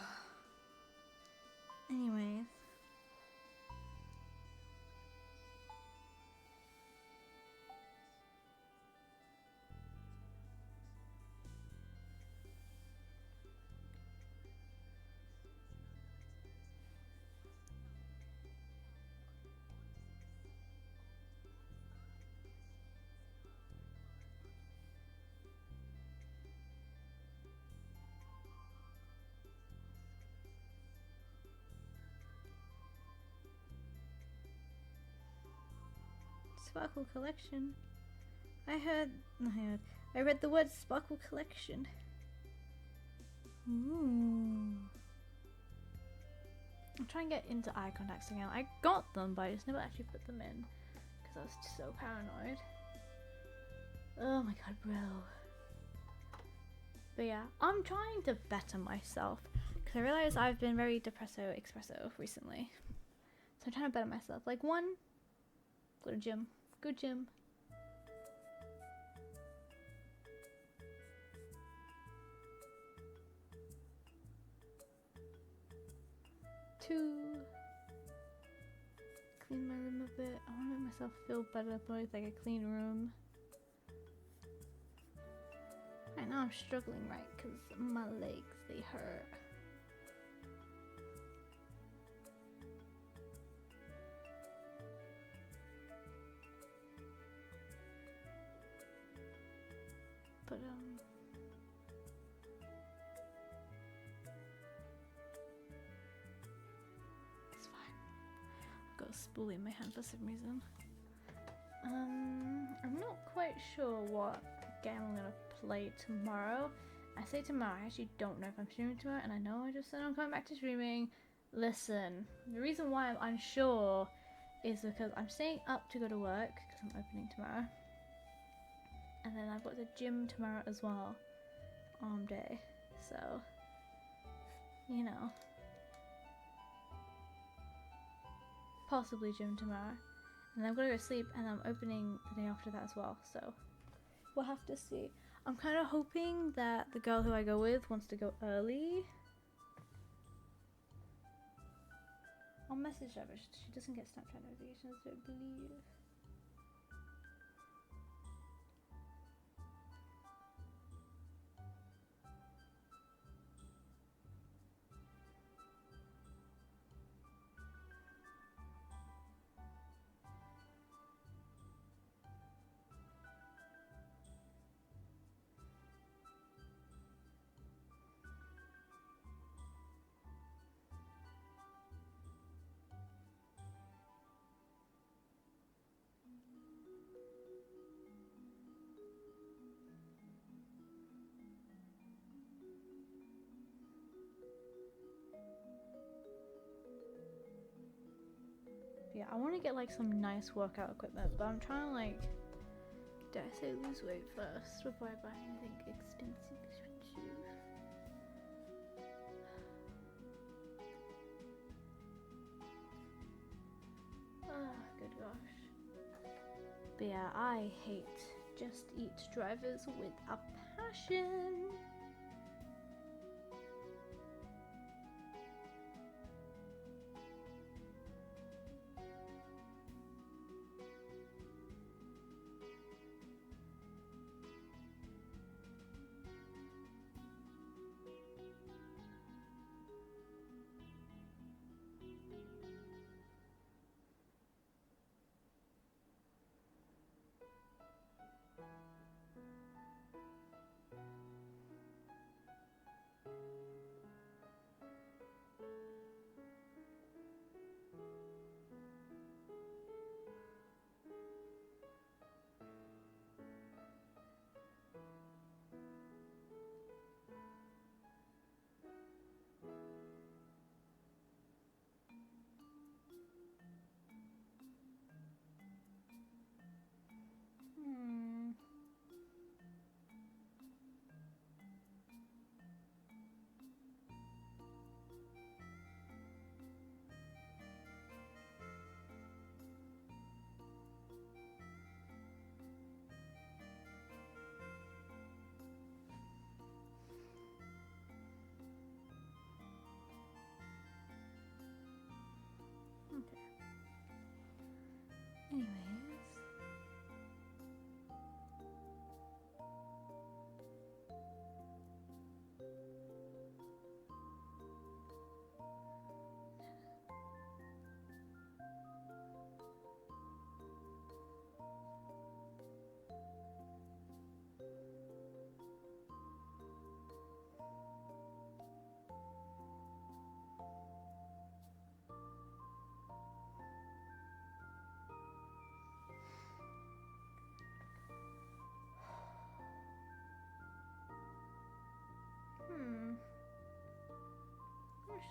Anyways. Sparkle collection. I read the word sparkle collection. Ooh. I'm trying to get into eye contacts again. I got them, but I just never actually put them in because I was just so paranoid. Oh my god, bro. But yeah, I'm trying to better myself because I realize I've been very depresso expresso recently. So I'm trying to better myself. Like, one, go to gym. Good gym. 2, clean my room a bit. I want to make myself feel better with like a clean room. Right now I'm struggling, right, because my legs, they hurt. But it's fine. I've got a spoolie in my hand for some reason. I'm not quite sure what game I'm gonna play tomorrow. I say tomorrow, I actually don't know if I'm streaming tomorrow, and I know I just said I'm coming back to streaming. Listen, the reason why I'm unsure is because I'm staying up to go to work because I'm opening tomorrow. And then I've got the gym tomorrow as well, arm day, so, you know, possibly gym tomorrow. And then I'm gonna go to sleep and I'm opening the day after that as well, so we'll have to see. I'm kind of hoping that the girl who I go with wants to go early. I'll message her, but she doesn't get Snapchat notifications, I don't believe. Yeah, I want to get like some nice workout equipment, but I'm trying to like, dare I say lose weight first before I buy anything expensive. Oh, good gosh. But yeah, I hate Just Eat drivers with a passion.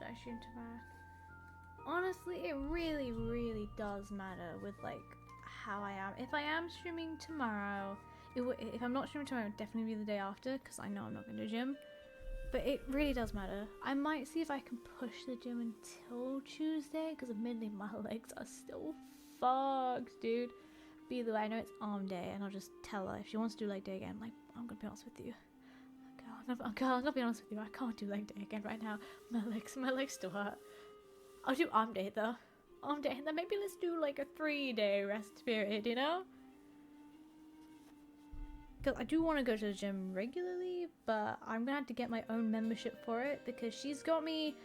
I stream tomorrow? Honestly, it really, really does matter with like how I am. If I am streaming tomorrow, if I'm not streaming tomorrow, it would definitely be the day after because I know I'm not going to gym. But it really does matter. I might see if I can push the gym until Tuesday because admittedly my legs are still fucked, dude. But either way, I know it's arm day and I'll just tell her if she wants to do leg day again. Like, I'm going to be honest with you. I'm gonna be honest with you. I can't do leg day again right now. My legs still hurt. I'll do arm day though. Arm day, and then maybe let's do like a 3-day rest period, you know? Because I do want to go to the gym regularly, but I'm gonna have to get my own membership for it because she's got me.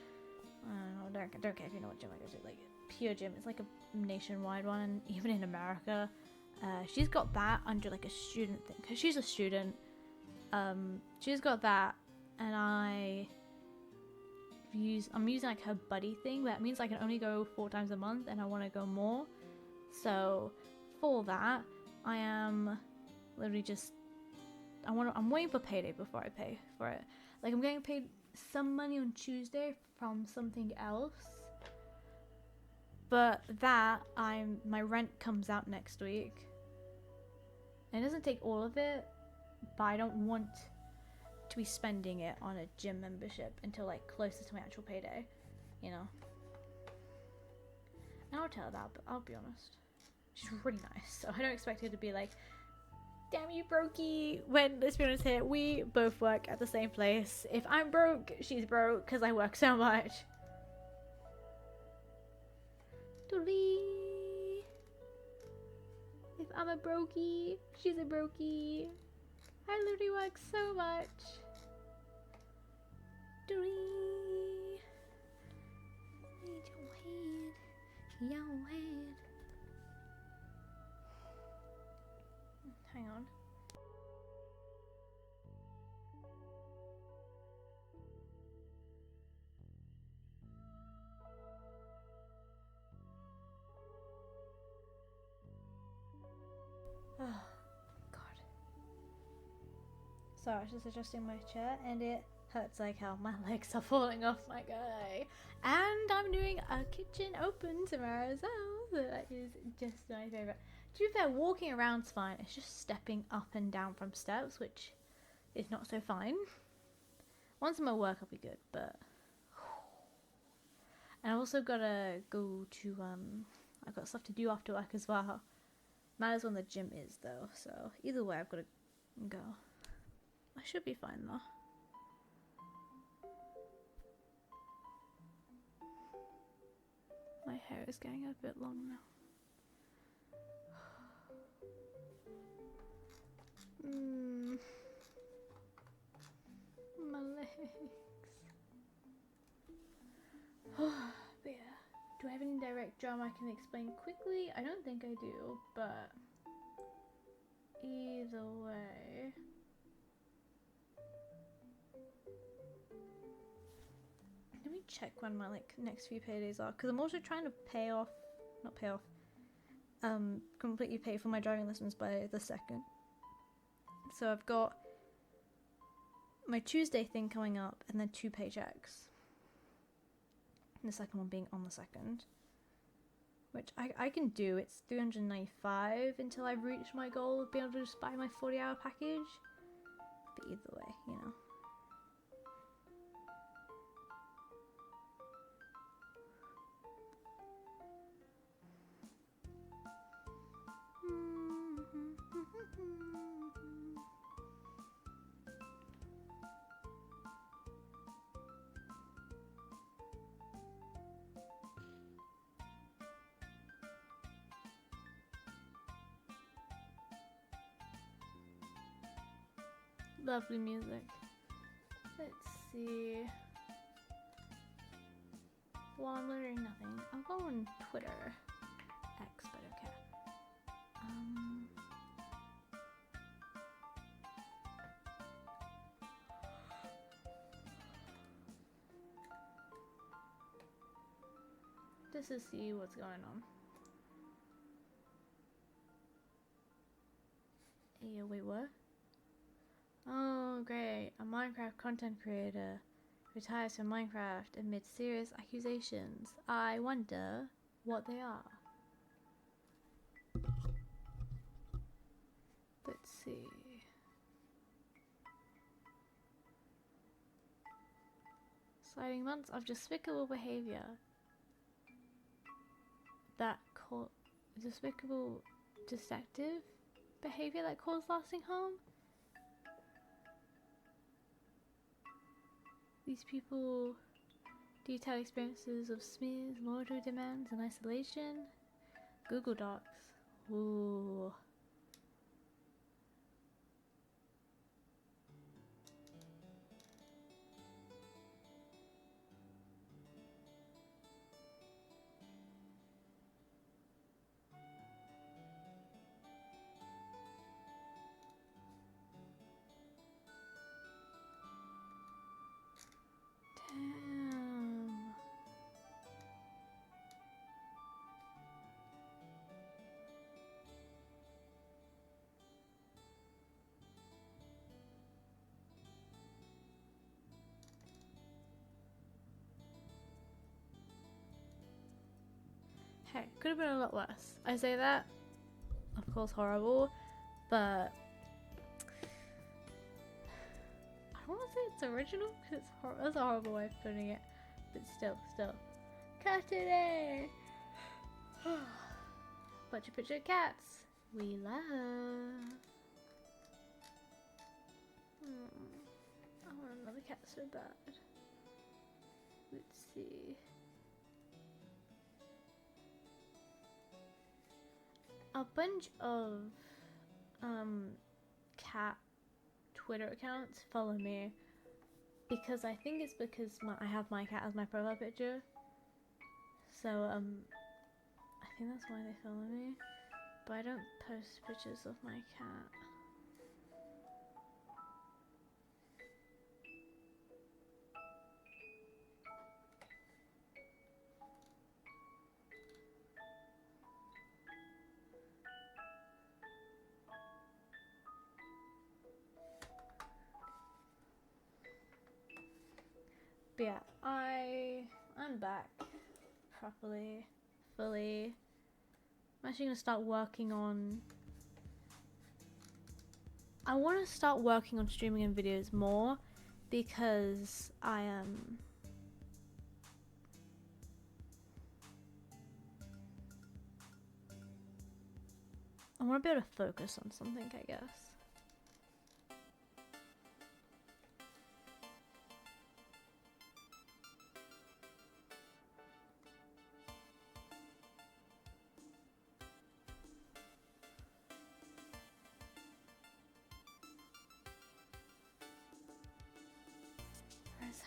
I don't care if you know what gym I go to. Like Pure Gym, it's like a nationwide one, and even in America, she's got that under like a student thing because she's a student. She's got that, and I'm using like her buddy thing. That means I can only go 4 times a month, and I want to go more. So for that, I am literally just I'm waiting for payday before I pay for it. Like I'm getting paid some money on Tuesday from something else, but that my rent comes out next week. And it doesn't take all of it, but I don't want to be spending it on a gym membership until like closer to my actual payday, you know. And I'll tell her that, but I'll be honest, she's really nice, so I don't expect her to be like, damn you brokey, when let's be honest here, we both work at the same place. If I'm broke, she's broke because I work so much. Doodly. If I'm a brokey, she's a brokey. I literally work so much. Doodly. Need your hand. Hang on. Oh, God. So I was just adjusting my chair and it hurts like hell. My legs are falling off my guy. And I'm doing a kitchen open tomorrow as well. So that is just my favourite. To be fair, walking around's fine. It's just stepping up and down from steps, which is not so fine. Once I'm at work, I'll be good, but... And I've also got to go to, I've got stuff to do after work as well. Matters when the gym is, though, so either way, I've got to go. I should be fine, though. My hair is getting a bit long now. My legs. But yeah, do I have any direct drama I can explain quickly? I don't think I do, but either way. Let me check when my next few paydays are, because I'm also trying to completely pay for my driving lessons by the 2nd. So I've got my Tuesday thing coming up and then 2 paychecks. And the second one being on the 2nd. Which I can do. It's $395 until I've reached my goal of being able to just buy my 40-hour package. But either way, you know. Lovely music. Let's see. Well, I'm learning nothing. I'll go on Twitter. X, but okay. Just to see what's going on. Yeah, wait, what? Oh, great. A Minecraft content creator retires from Minecraft amid serious accusations. I wonder what they are. Let's see. Citing months of despicable behavior that despicable deceptive behavior that caused lasting harm. These people detail experiences of smears, monetary demands, and isolation. Google Docs. Ooh. Damn. Hey, could have been a lot worse. I say that, of course, horrible, but I don't want to say it's original because that's a horrible way of putting it, but still. Cat today. Bunch of picture cats we love. I want another cat so bad. Let's see. A bunch of cat Twitter accounts follow me because I think it's because I have my cat as my profile picture. So I think that's why they follow me. But I don't post pictures of my cat. But yeah, I'm back properly, fully. I'm actually gonna start working on. I want to start working on streaming and videos more because I want to be able to focus on something, I guess.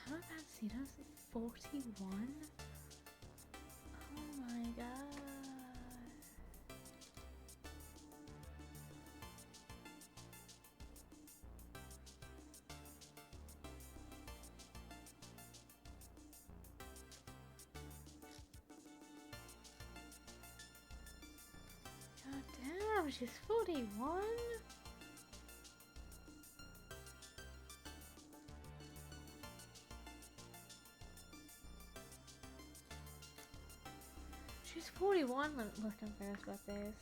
How fancy does 41? Oh my god. God damn, she's 41? She's 41. Let's go on famous birthdays.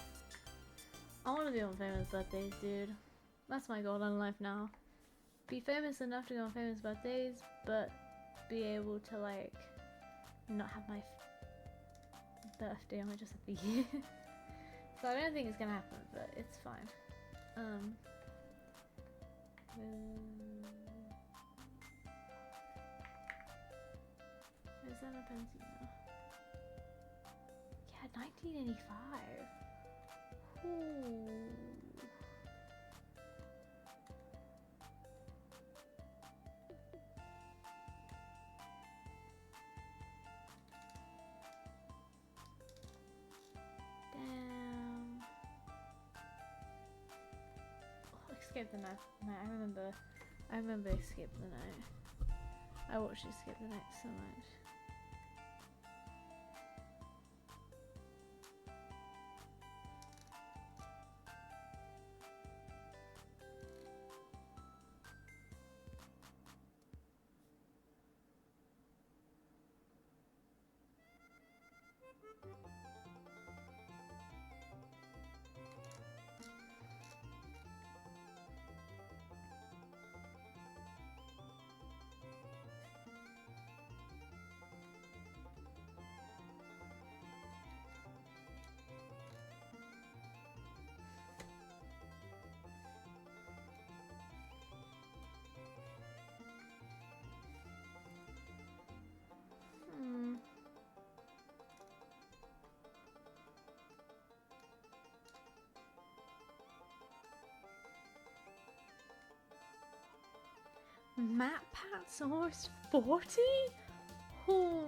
I want to be on famous birthdays, dude. That's my goal in life now. Be famous enough to go on famous birthdays, but be able to, like, not have my birthday on just at the year. So I don't think it's gonna happen, but it's fine. Is that a Benzino? Yeah, 1985. Ooh. Damn. Oh, Escape the Night. I remember Escape the Night. I watched Escape the Night so much. Matt Pat's almost 40? Oh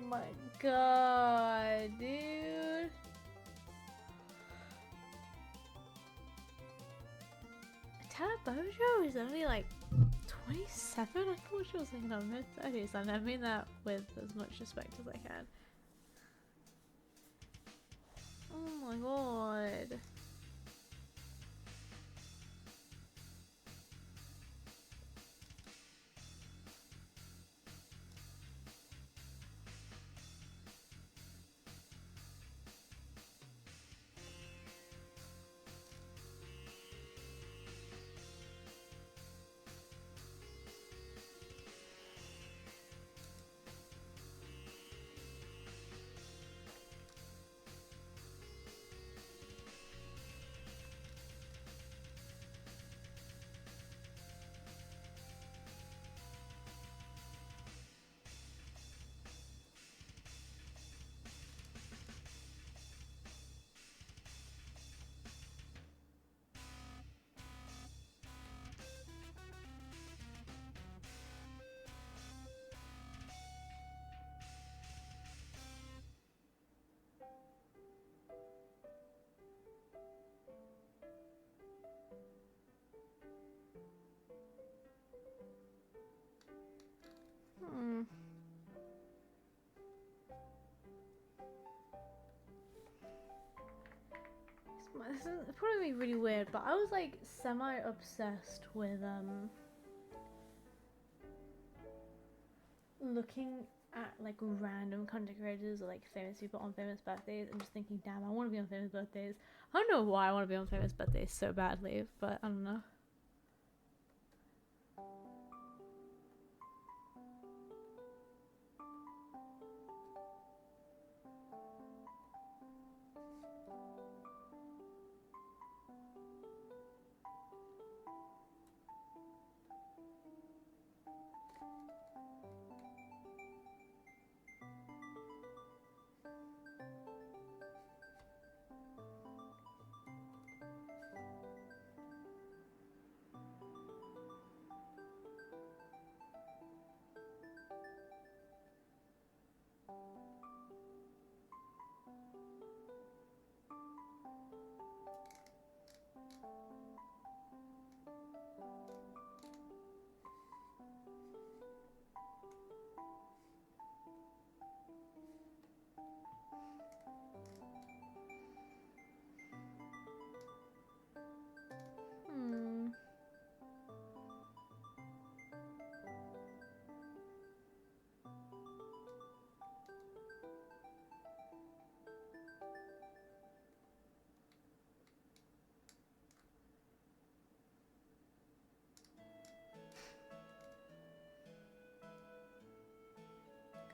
my god, dude. Tara Bojo is only like 27? I thought she was like in her mid-30s, and I mean that with as much respect as I can. Oh my god. Hmm. This is probably really weird, but I was like semi-obsessed with looking at like random content creators or like famous people on famous birthdays and just thinking, damn, I want to be on famous birthdays. I don't know why I want to be on famous birthdays so badly, but I don't know. Hmm.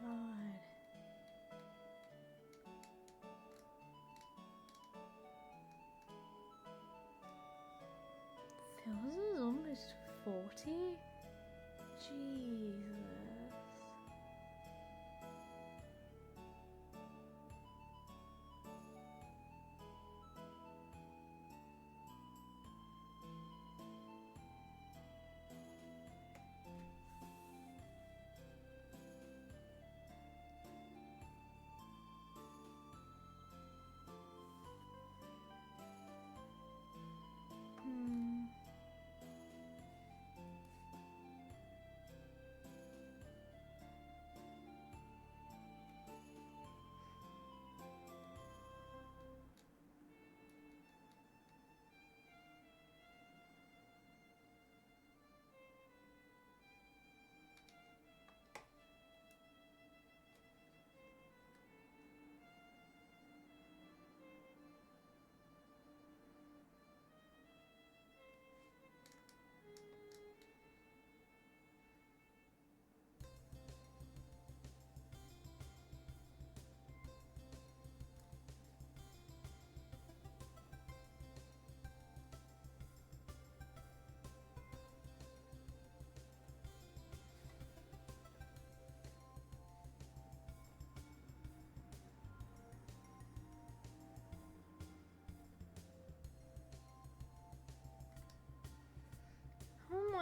God. Phil's is almost 40? Jesus. Hmm.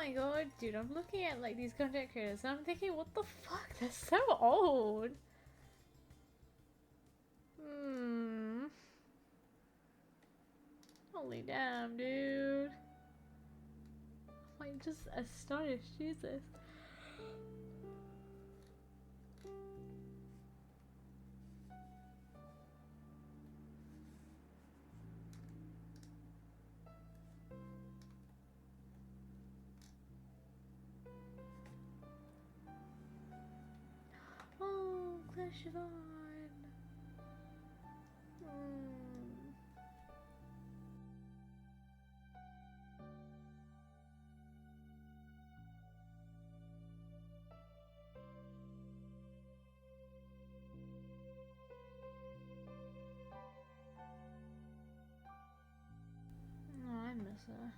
my god, dude, I'm looking at like these content creators and I'm thinking, what the fuck? They're so old. Holy damn, dude. I'm like just astonished, Jesus. Oh, Claire Siobhan. Oh, I miss her.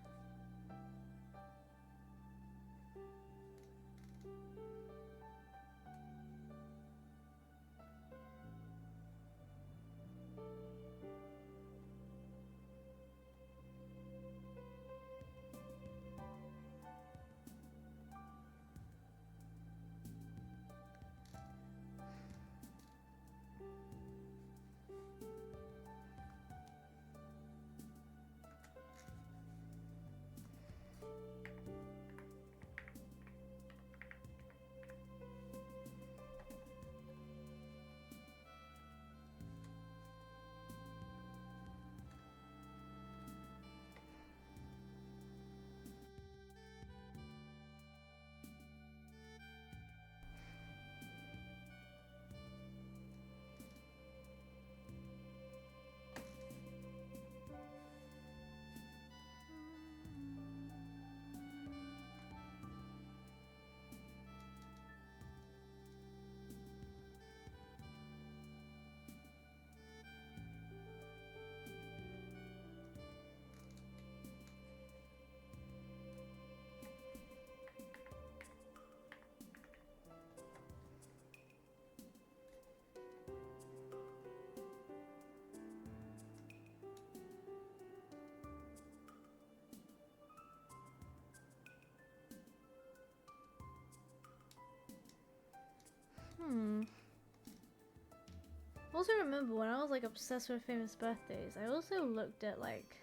I also remember when I was like obsessed with famous birthdays, I also looked at like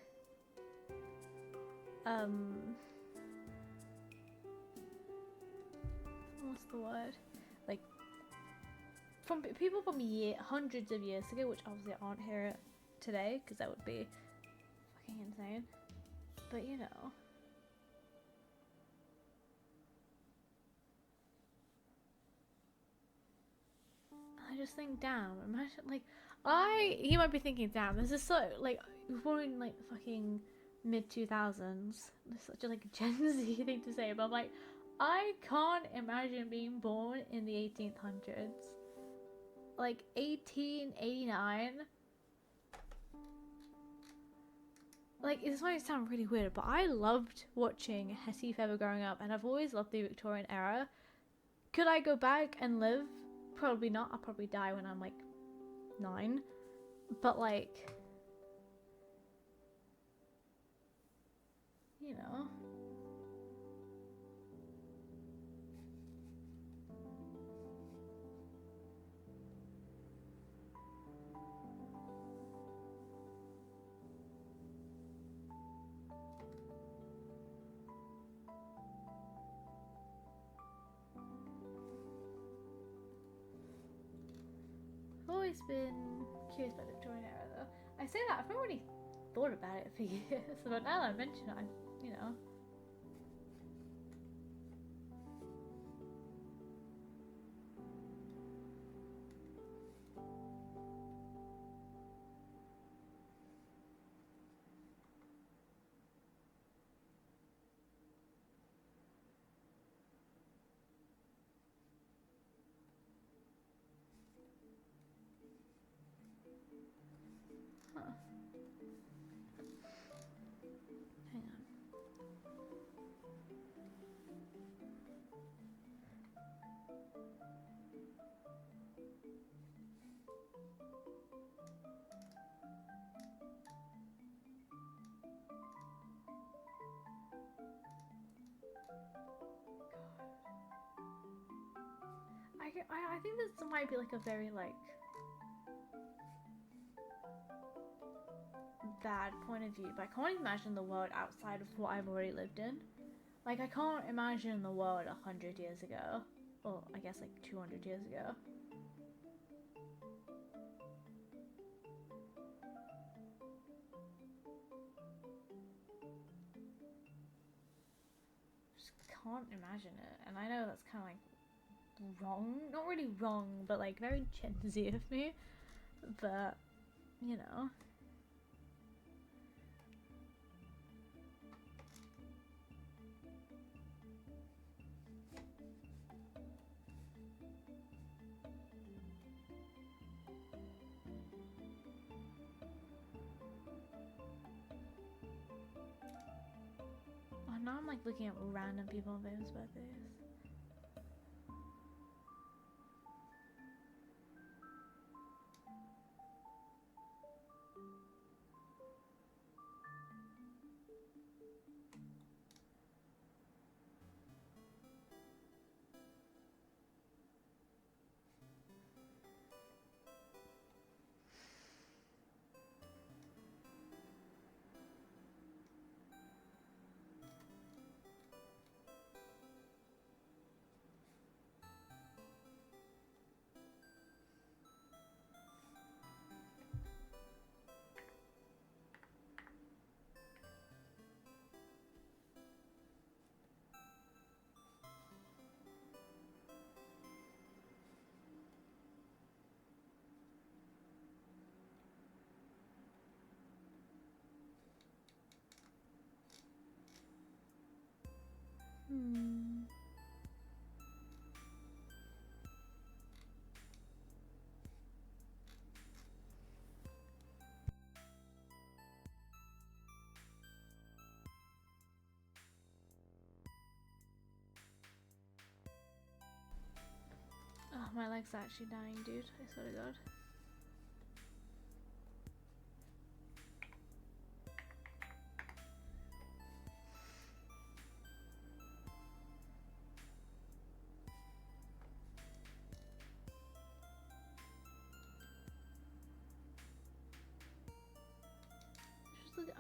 what's the word? Like from people from hundreds of years ago, which obviously aren't here today because that would be fucking insane. But you know. I just think, damn, imagine, like, you might be thinking, damn, this is so, like, we're born in, like, fucking mid-2000s. It's such a, like, Gen Z thing to say, but I'm like, I can't imagine being born in the 1800s. Like, 1889. Like, this might sound really weird, but I loved watching Hetty Feather growing up, and I've always loved the Victorian era. Could I go back and live? Probably not. I'll probably die when I'm like 9. But like, you know. I've always been curious about the Victorian era though. I say that, I've not really thought about it for years, but now that I mention it, you know. Huh. Hang on. I think this might be like a very like bad point of view, but I can't imagine the world outside of what I've already lived in. Like, I can't imagine the world 100 years ago, or I guess like 200 years ago. Just can't imagine it, and I know that's kind of like wrong, not really wrong, but like very Gen Z of me, but you know. Oh, now I'm like looking at random people on famous birthdays. Oh, my leg's actually dying, dude. I swear to God.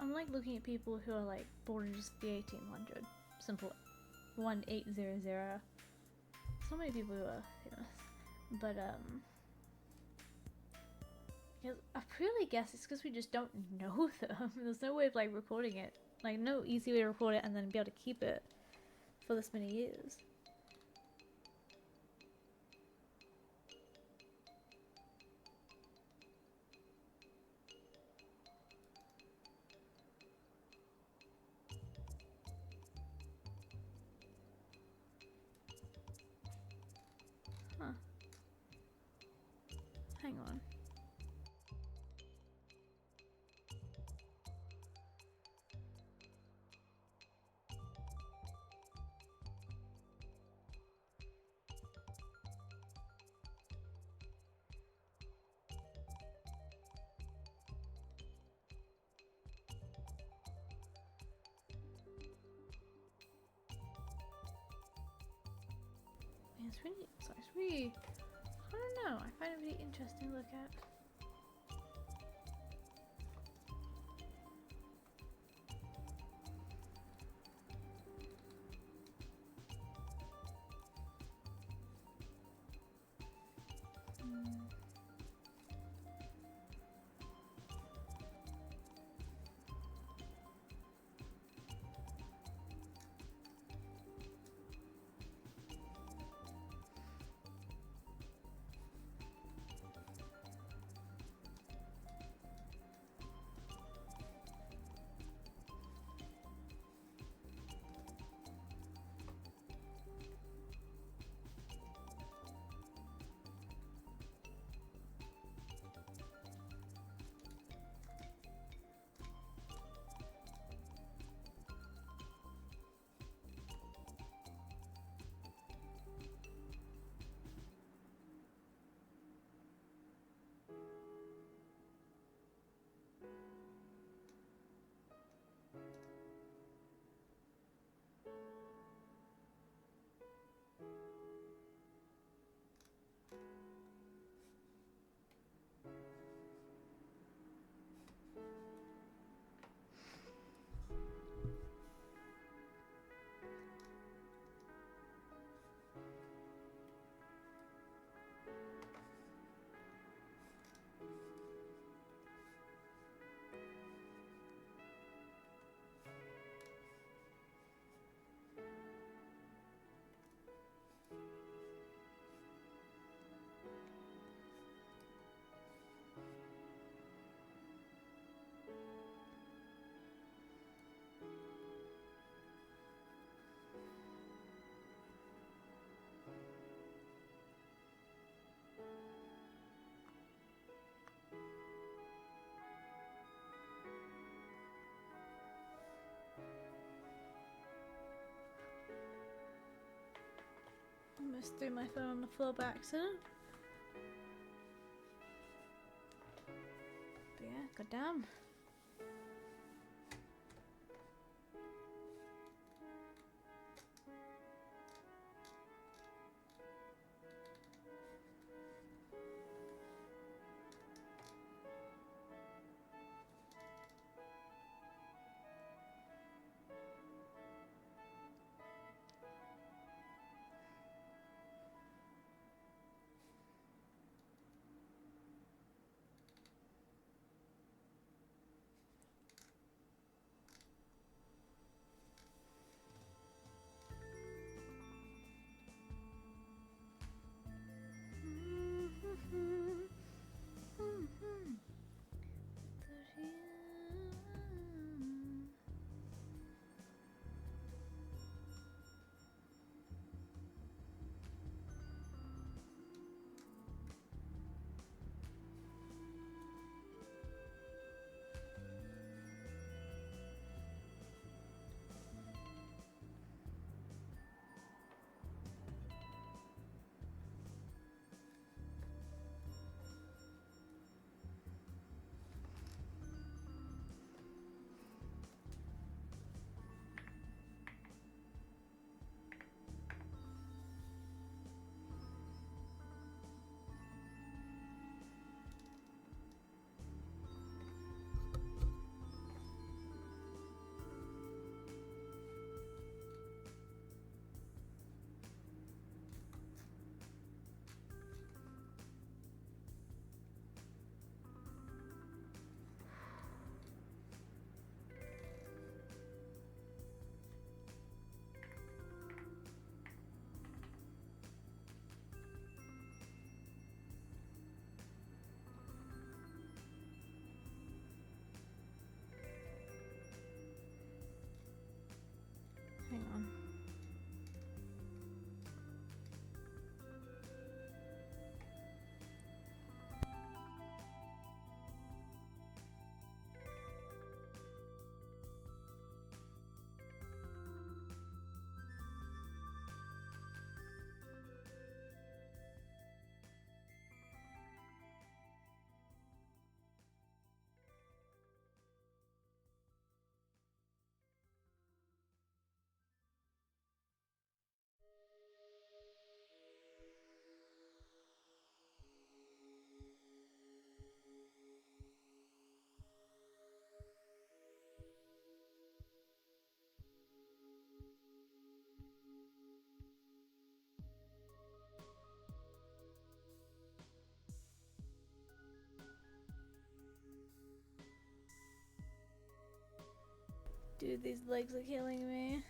I'm like looking at people who are like born in just the 1800. Simple 1800. So many people who are famous. But because I really guess it's because we just don't know them. There's no way of like recording it. Like no easy way to record it and then be able to keep it for this many years. Huh. Hang on. It's really, I don't know, I find it really interesting to look at. Almost threw my phone on the floor by accident. But yeah, goddamn. Hang on. Dude, these legs are killing me.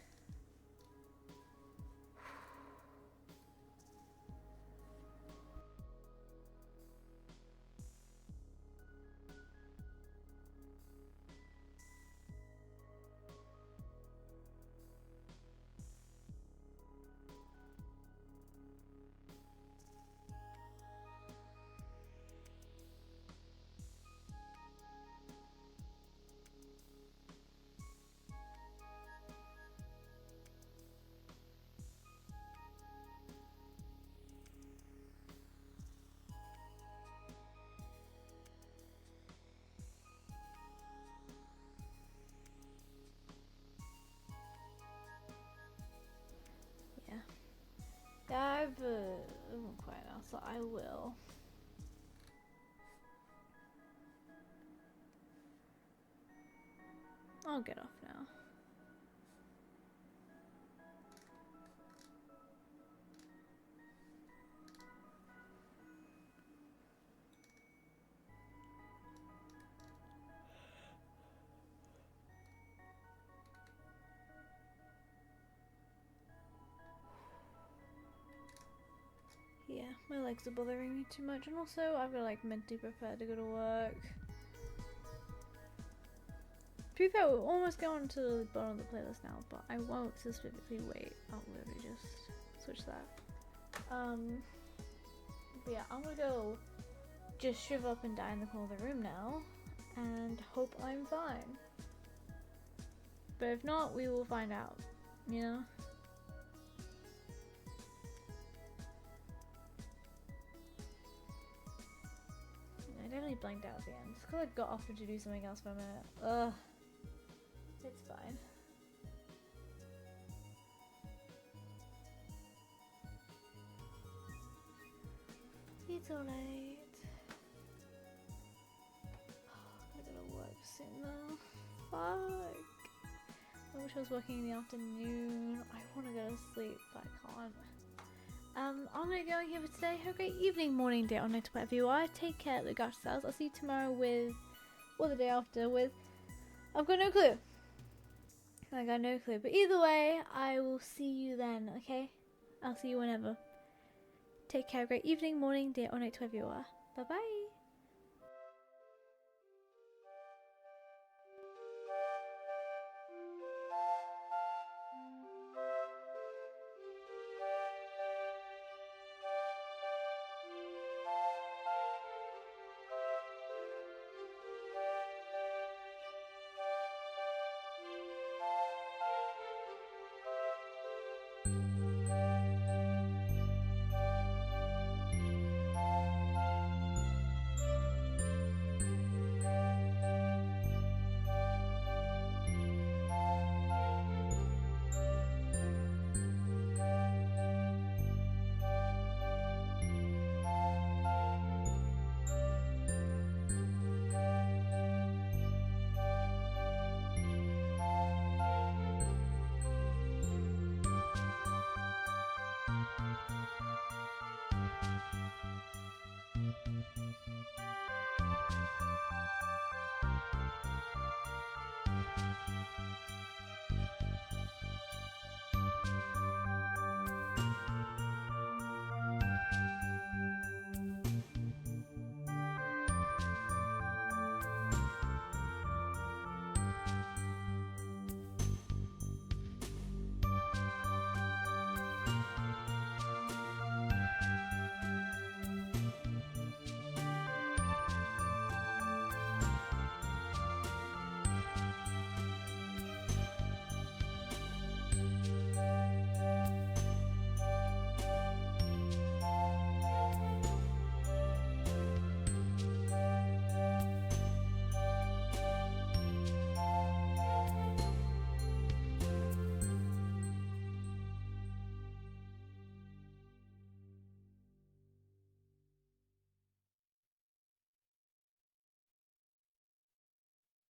I've quite now, so I will. I'll get off now. Yeah, my legs are bothering me too much, and also I've got to like mentally prepare to go to work. To be fair, we're almost going to the bottom of the playlist now, but I won't specifically wait. I'll literally just switch that. But yeah, I'm gonna go just shrivel up and die in the corner of the room now, and hope I'm fine. But if not, we will find out, you know? definitely blanked out at the end. It's because I got offered to do something else for a minute. Ugh. It's fine. It's alright. I gotta work soon though. Fuck. I wish I was working in the afternoon. I want to go to sleep, but I can't. I'm gonna go here for today. Have a great evening, morning, day, or night, wherever you are. Take care. Look after yourselves. I'll see you tomorrow with, or the day after with. I've got no clue. I got no clue. But either way, I will see you then. Okay? I'll see you whenever. Take care. Have a great evening, morning, day, or night, wherever you are. Bye bye.